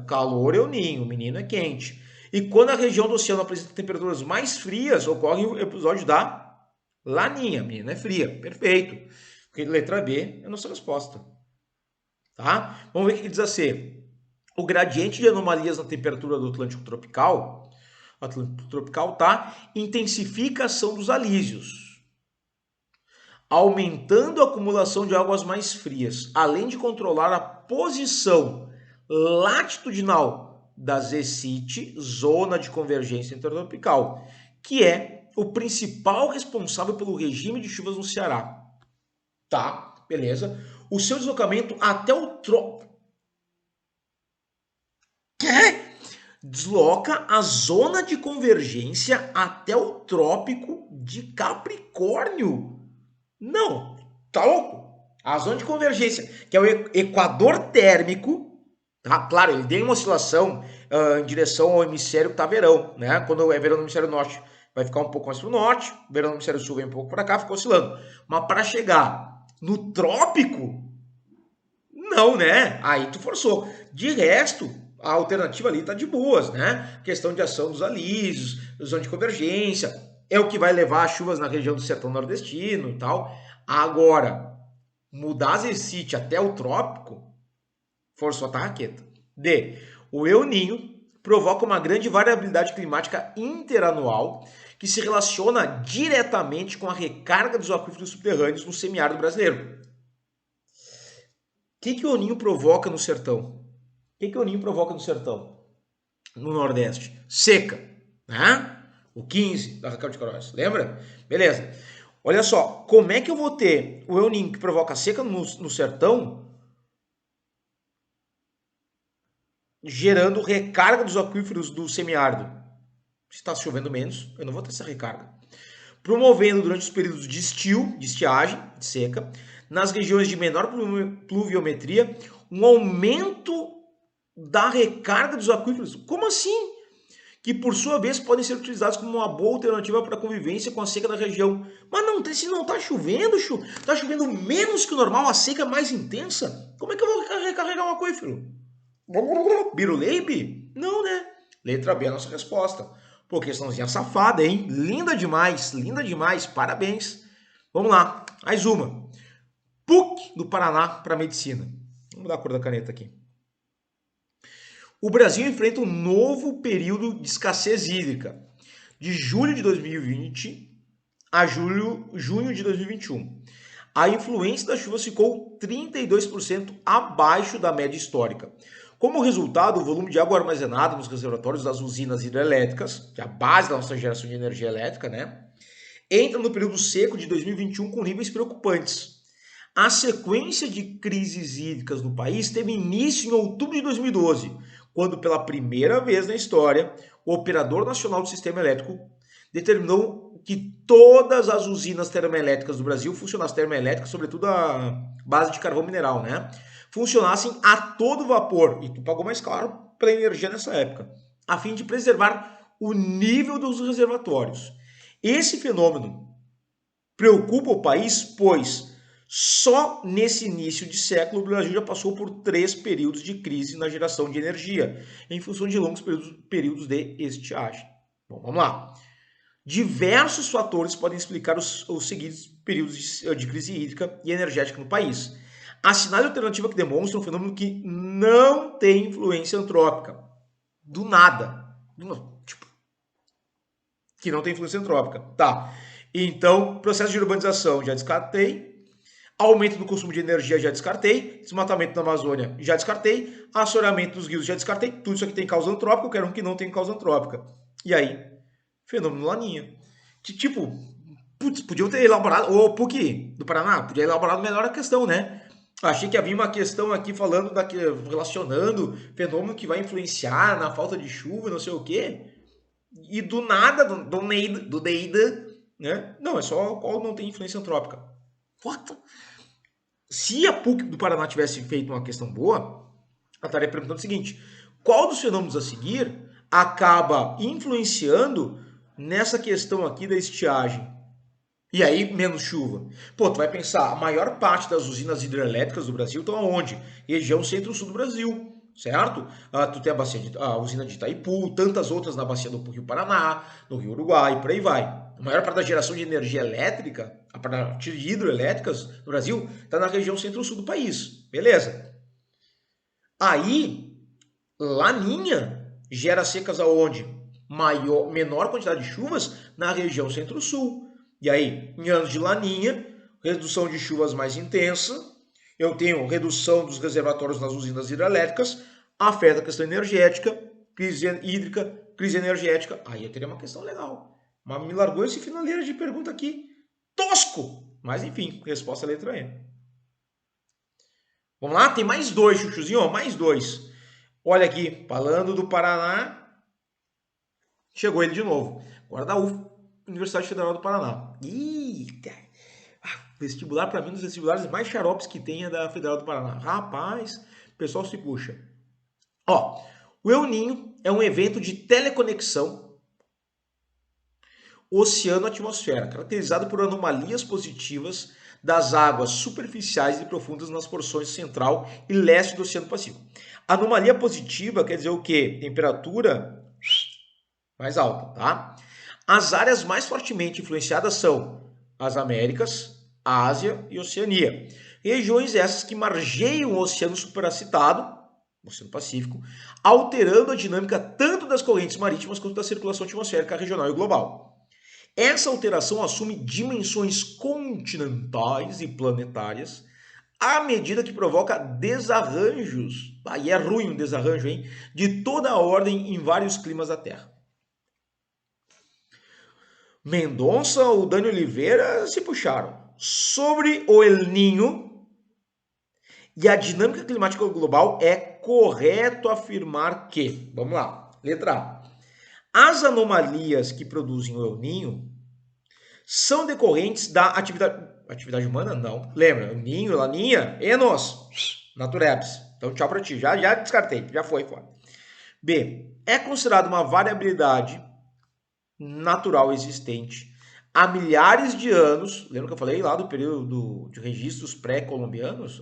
[SPEAKER 1] Calor El Ninho, o menino é quente. E quando a região do oceano apresenta temperaturas mais frias, ocorre o episódio da laninha. Menina é fria, perfeito. Letra B é a nossa resposta. Tá? Vamos ver o que diz a C. O gradiente de anomalias na temperatura do Atlântico tropical, tá? Intensifica a ação dos alísios, aumentando a acumulação de águas mais frias, além de controlar a posição latitudinal da ZCIT, zona de convergência intertropical, que é o principal responsável pelo regime de chuvas no Ceará. Tá, beleza. O seu deslocamento até o trópico desloca a zona de convergência até o trópico de Capricórnio. Não, tá louco? A zona de convergência, que é o equador térmico, tá? Claro, ele tem uma oscilação em direção ao hemisfério que tá verão, né? Quando é verão no hemisfério norte, vai ficar um pouco mais pro norte, verão no hemisfério sul vem um pouco para cá, fica oscilando. Mas para chegar no trópico, não, né? Aí tu forçou. De resto, a alternativa ali tá de boas, né? Questão de ação dos alísios, zona de convergência, é o que vai levar as chuvas na região do sertão nordestino e tal. Agora, mudar a ZCIT até o trópico, forçou a tarraqueta. D. O El Niño provoca uma grande variabilidade climática interanual que se relaciona diretamente com a recarga dos aquíferos subterrâneos no semiárido brasileiro. O que o El Niño provoca no sertão? O que o El Niño provoca no sertão? No Nordeste? Seca, né? O 15 da Raquel de Queiroz, lembra? Beleza. Olha só, como é que eu vou ter o El Niño que provoca seca no sertão gerando recarga dos aquíferos do semiárido? Se está chovendo menos, eu não vou ter essa recarga. Promovendo durante os períodos de estiagem, de seca, nas regiões de menor pluviometria, um aumento da recarga dos aquíferos. Como assim? Que por sua vez podem ser utilizados como uma boa alternativa para a convivência com a seca da região. Mas não, se não está chovendo, está chovendo menos que o normal, a seca é mais intensa, como é que eu vou recarregar um aquífero? Biruleibe? Não, né? Letra B é a nossa resposta. Pô, questãozinha safada, hein? Linda demais, parabéns. Vamos lá, mais uma. PUC do Paraná para medicina. Vamos mudar a cor da caneta aqui. O Brasil enfrenta um novo período de escassez hídrica, de julho de 2020 a junho de 2021. A influência das chuvas ficou 32% abaixo da média histórica. Como resultado, o volume de água armazenada nos reservatórios das usinas hidrelétricas, que é a base da nossa geração de energia elétrica, né, entra no período seco de 2021 com níveis preocupantes. A sequência de crises hídricas no país teve início em outubro de 2012, quando pela primeira vez na história, o Operador Nacional do Sistema Elétrico determinou que todas as usinas termoelétricas do Brasil funcionassem, termoelétricas, sobretudo a base de carvão mineral, né, funcionassem a todo vapor, e tu pagou mais caro pela energia nessa época, a fim de preservar o nível dos reservatórios. Esse fenômeno preocupa o país, pois só nesse início de século o Brasil já passou por 3 períodos de crise na geração de energia, em função de longos períodos de estiagem. Bom, vamos lá. Diversos fatores podem explicar os seguintes períodos de crise hídrica e energética no país. Assinale a alternativa que demonstra um fenômeno que não tem influência antrópica. Do nada. Tipo, que não tem influência antrópica. Tá. Então, processo de urbanização, já descartei. Aumento do consumo de energia, já descartei. Desmatamento na Amazônia, já descartei. Assoreamento dos rios, já descartei. Tudo isso aqui tem causa antrópica, eu quero um que não tem causa antrópica. E aí, fenômeno Laninha. Que tipo, putz, podiam ter elaborado, ou PUC do Paraná, podia elaborar melhor a questão, né? Achei que havia uma questão aqui falando, relacionando fenômeno que vai influenciar na falta de chuva, não sei o quê. E do nada, do Neida, né? Não, é só qual não tem influência antrópica. What? Se a PUC do Paraná tivesse feito uma questão boa, ela estaria perguntando o seguinte: qual dos fenômenos a seguir acaba influenciando nessa questão aqui da estiagem? E aí, menos chuva. Pô, tu vai pensar, a maior parte das usinas hidrelétricas do Brasil estão aonde? Região centro-sul do Brasil. certo? Tu tem a usina de Itaipu, tantas outras na bacia do Rio Paraná, no Rio Uruguai, por aí vai. A maior parte da geração de energia elétrica, a partir de hidroelétricas no Brasil, está na região centro-sul do país. Beleza. Aí, Laninha gera secas aonde? Menor quantidade de chuvas na região centro-sul. E aí, em anos de Laninha, redução de chuvas mais intensa, eu tenho redução dos reservatórios nas usinas hidrelétricas, afeta a questão energética, crise hídrica, crise energética. Aí eu teria uma questão legal. Mas me largou esse finaleiro de pergunta aqui. Tosco! Mas enfim, resposta letra E. Vamos lá? Tem mais dois, Chuchuzinho, mais dois. Olha aqui, falando do Paraná, chegou ele de novo. Agora da Universidade Federal do Paraná. Eita! Vestibular, para mim, um dos vestibulares mais xaropes que tem é da Federal do Paraná. Rapaz, o pessoal se puxa. Ó, o El Ninho é um evento de teleconexão oceano-atmosfera, caracterizado por anomalias positivas das águas superficiais e profundas nas porções central e leste do Oceano Pacífico. Anomalia positiva quer dizer o quê? Temperatura mais alta, tá? As áreas mais fortemente influenciadas são as Américas, a Ásia e a Oceania. Regiões essas que margeiam o oceano supracitado, o Oceano Pacífico, alterando a dinâmica tanto das correntes marítimas quanto da circulação atmosférica regional e global. Essa alteração assume dimensões continentais e planetárias à medida que provoca desarranjos, e é ruim um desarranjo, hein, de toda a ordem em vários climas da Terra. Mendonça ou Dani Oliveira se puxaram. Sobre o El Ninho e a dinâmica climática global, é correto afirmar que, vamos lá, letra A. As anomalias que produzem o El Ninho são decorrentes da atividade humana? Não. Lembra, El Ninho, Laninha, Enos, Naturebs. Então tchau pra ti, já descartei, já foi fora. B. É considerado uma variabilidade natural existente há milhares de anos, lembra que eu falei lá do período de registros pré-colombianos?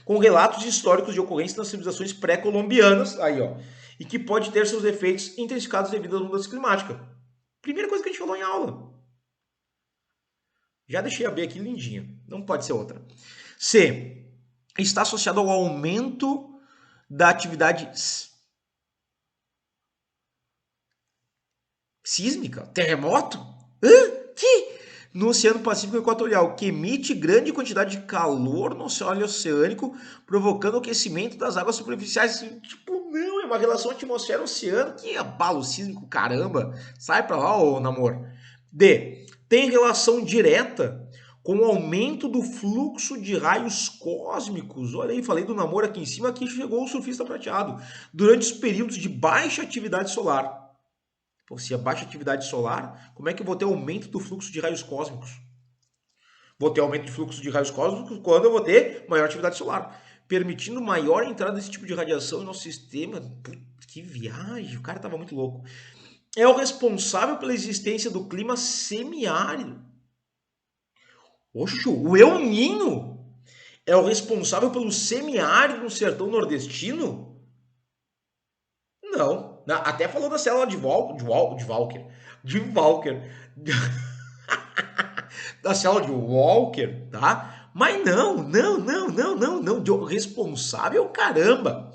[SPEAKER 1] Com relatos históricos de ocorrências nas civilizações pré-colombianas, aí ó, e que pode ter seus efeitos intensificados devido à mudança climática. Primeira coisa que a gente falou em aula. Já deixei a B aqui lindinha, não pode ser outra. C. Está associado ao aumento da atividade sísmica? Terremoto? No Oceano Pacífico Equatorial, que emite grande quantidade de calor no solo oceânico, provocando o aquecimento das águas superficiais. Tipo, não, é uma relação atmosfera-oceano. Que abalo sísmico, caramba. Sai pra lá, ô namoro. D. Tem relação direta com o aumento do fluxo de raios cósmicos. Olha aí, falei do namoro aqui em cima, aqui chegou o surfista prateado. Durante os períodos de baixa atividade solar. Pô, se é baixa atividade solar, como é que eu vou ter aumento do fluxo de raios cósmicos? Vou ter aumento de fluxo de raios cósmicos quando eu vou ter maior atividade solar, permitindo maior entrada desse tipo de radiação no nosso sistema. Puta, que viagem, o cara tava muito louco. É o responsável pela existência do clima semiárido. Oxe, o El Ninho é o responsável pelo semiárido no sertão nordestino? Não. Até falou da célula de Walker. Da célula de Walker, tá? Mas não. Responsável, caramba.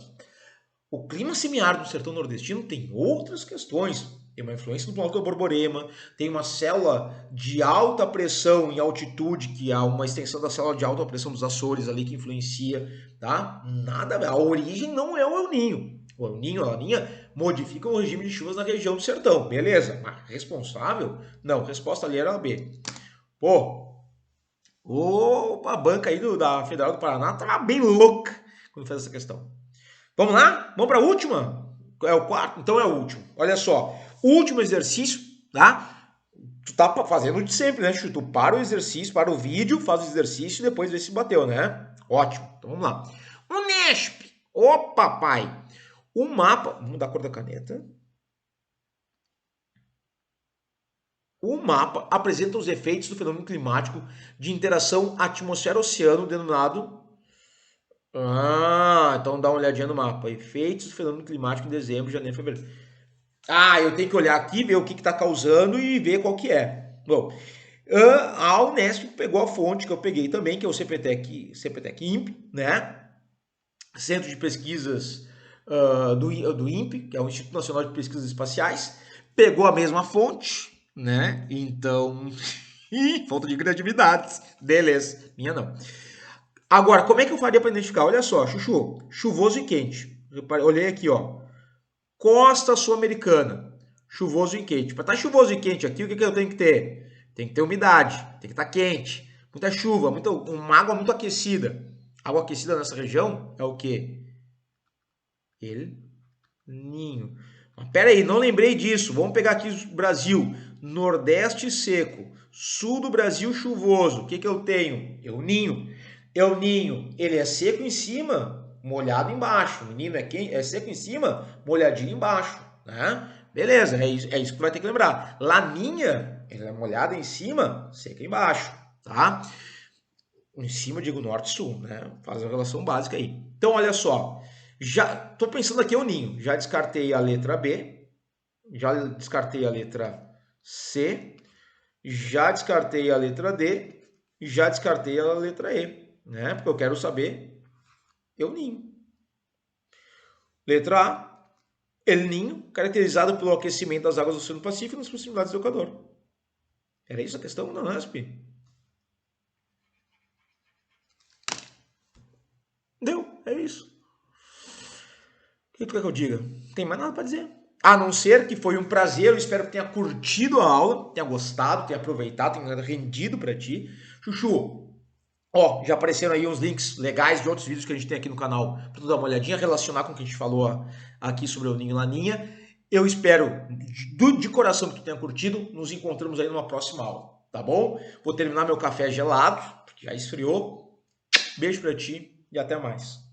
[SPEAKER 1] O clima semiárido do sertão nordestino tem outras questões. Tem uma influência no planeta Borborema, tem uma célula de alta pressão em altitude, que é uma extensão da célula de alta pressão dos Açores ali que influencia, tá? Nada, a origem não é o El Ninho. O El Ninho, a Laninha, modificam o regime de chuvas na região do sertão, beleza? Mas responsável? Não, resposta ali era a B. Pô, a banca aí da Federal do Paraná tava bem louca quando fez essa questão. Vamos lá? Vamos para a última? É o quarto? Então é o último. Olha só, o último exercício, tá? Tu tá fazendo de sempre, né? Tu para o exercício, para o vídeo, faz o exercício e depois vê se bateu, né? Ótimo. Então vamos lá. Unesp. Ô papai. O mapa... Vamos mudar a cor da caneta. O mapa apresenta os efeitos do fenômeno climático de interação atmosfera-oceano, denominado Ah, então dá uma olhadinha no mapa. Efeitos do fenômeno climático em dezembro, janeiro, fevereiro. Ah, eu tenho que olhar aqui, ver o que está causando e ver qual que é. Bom, a Unesp pegou a fonte que eu peguei também, que é o CPTEC INPE, né? Centro de Pesquisas do INPE, que é o Instituto Nacional de Pesquisas Espaciais, pegou a mesma fonte, né? Então, falta de criatividade. Beleza, minha não. Agora, como é que eu faria para identificar? Olha só, chuchu, chuvoso e quente. Eu olhei aqui, ó. Costa Sul-Americana, chuvoso e quente. Para estar chuvoso e quente aqui, o que eu tenho que ter? Tem que ter umidade, tem que estar quente, muita chuva, uma água muito aquecida. Água aquecida nessa região é o quê? El Ninho. Mas pera aí, não lembrei disso. Vamos pegar aqui o Brasil. Nordeste seco, sul do Brasil chuvoso. O que eu tenho? El Ninho. El Ninho, ele é seco em cima, molhado embaixo. O menino é seco em cima, molhadinho embaixo, né? Beleza, é isso que vai ter que lembrar. Laninha, ele é molhada em cima, seca embaixo, tá? Em cima, digo norte e sul, né? Faz a relação básica aí. Então, olha só. Já tô pensando aqui o ninho. Já descartei a letra B, já descartei a letra C, já descartei a letra D, já descartei a letra E, né? Porque eu quero saber El Ninho. Letra A, El Ninho, caracterizado pelo aquecimento das águas do Oceano Pacífico nas proximidades do Equador. Era isso a questão da NASP? Deu, é isso. O que tu quer que eu diga? Não tem mais nada para dizer. A não ser que foi um prazer, eu espero que tenha curtido a aula, tenha gostado, tenha aproveitado, tenha rendido para ti. Chuchu, ó, já apareceram aí uns links legais de outros vídeos que a gente tem aqui no canal para tu dar uma olhadinha, relacionar com o que a gente falou aqui sobre o Ninho e Laninha. Eu espero de coração que tu tenha curtido. Nos encontramos aí numa próxima aula, tá bom? Vou terminar meu café gelado, porque já esfriou. Beijo para ti e até mais.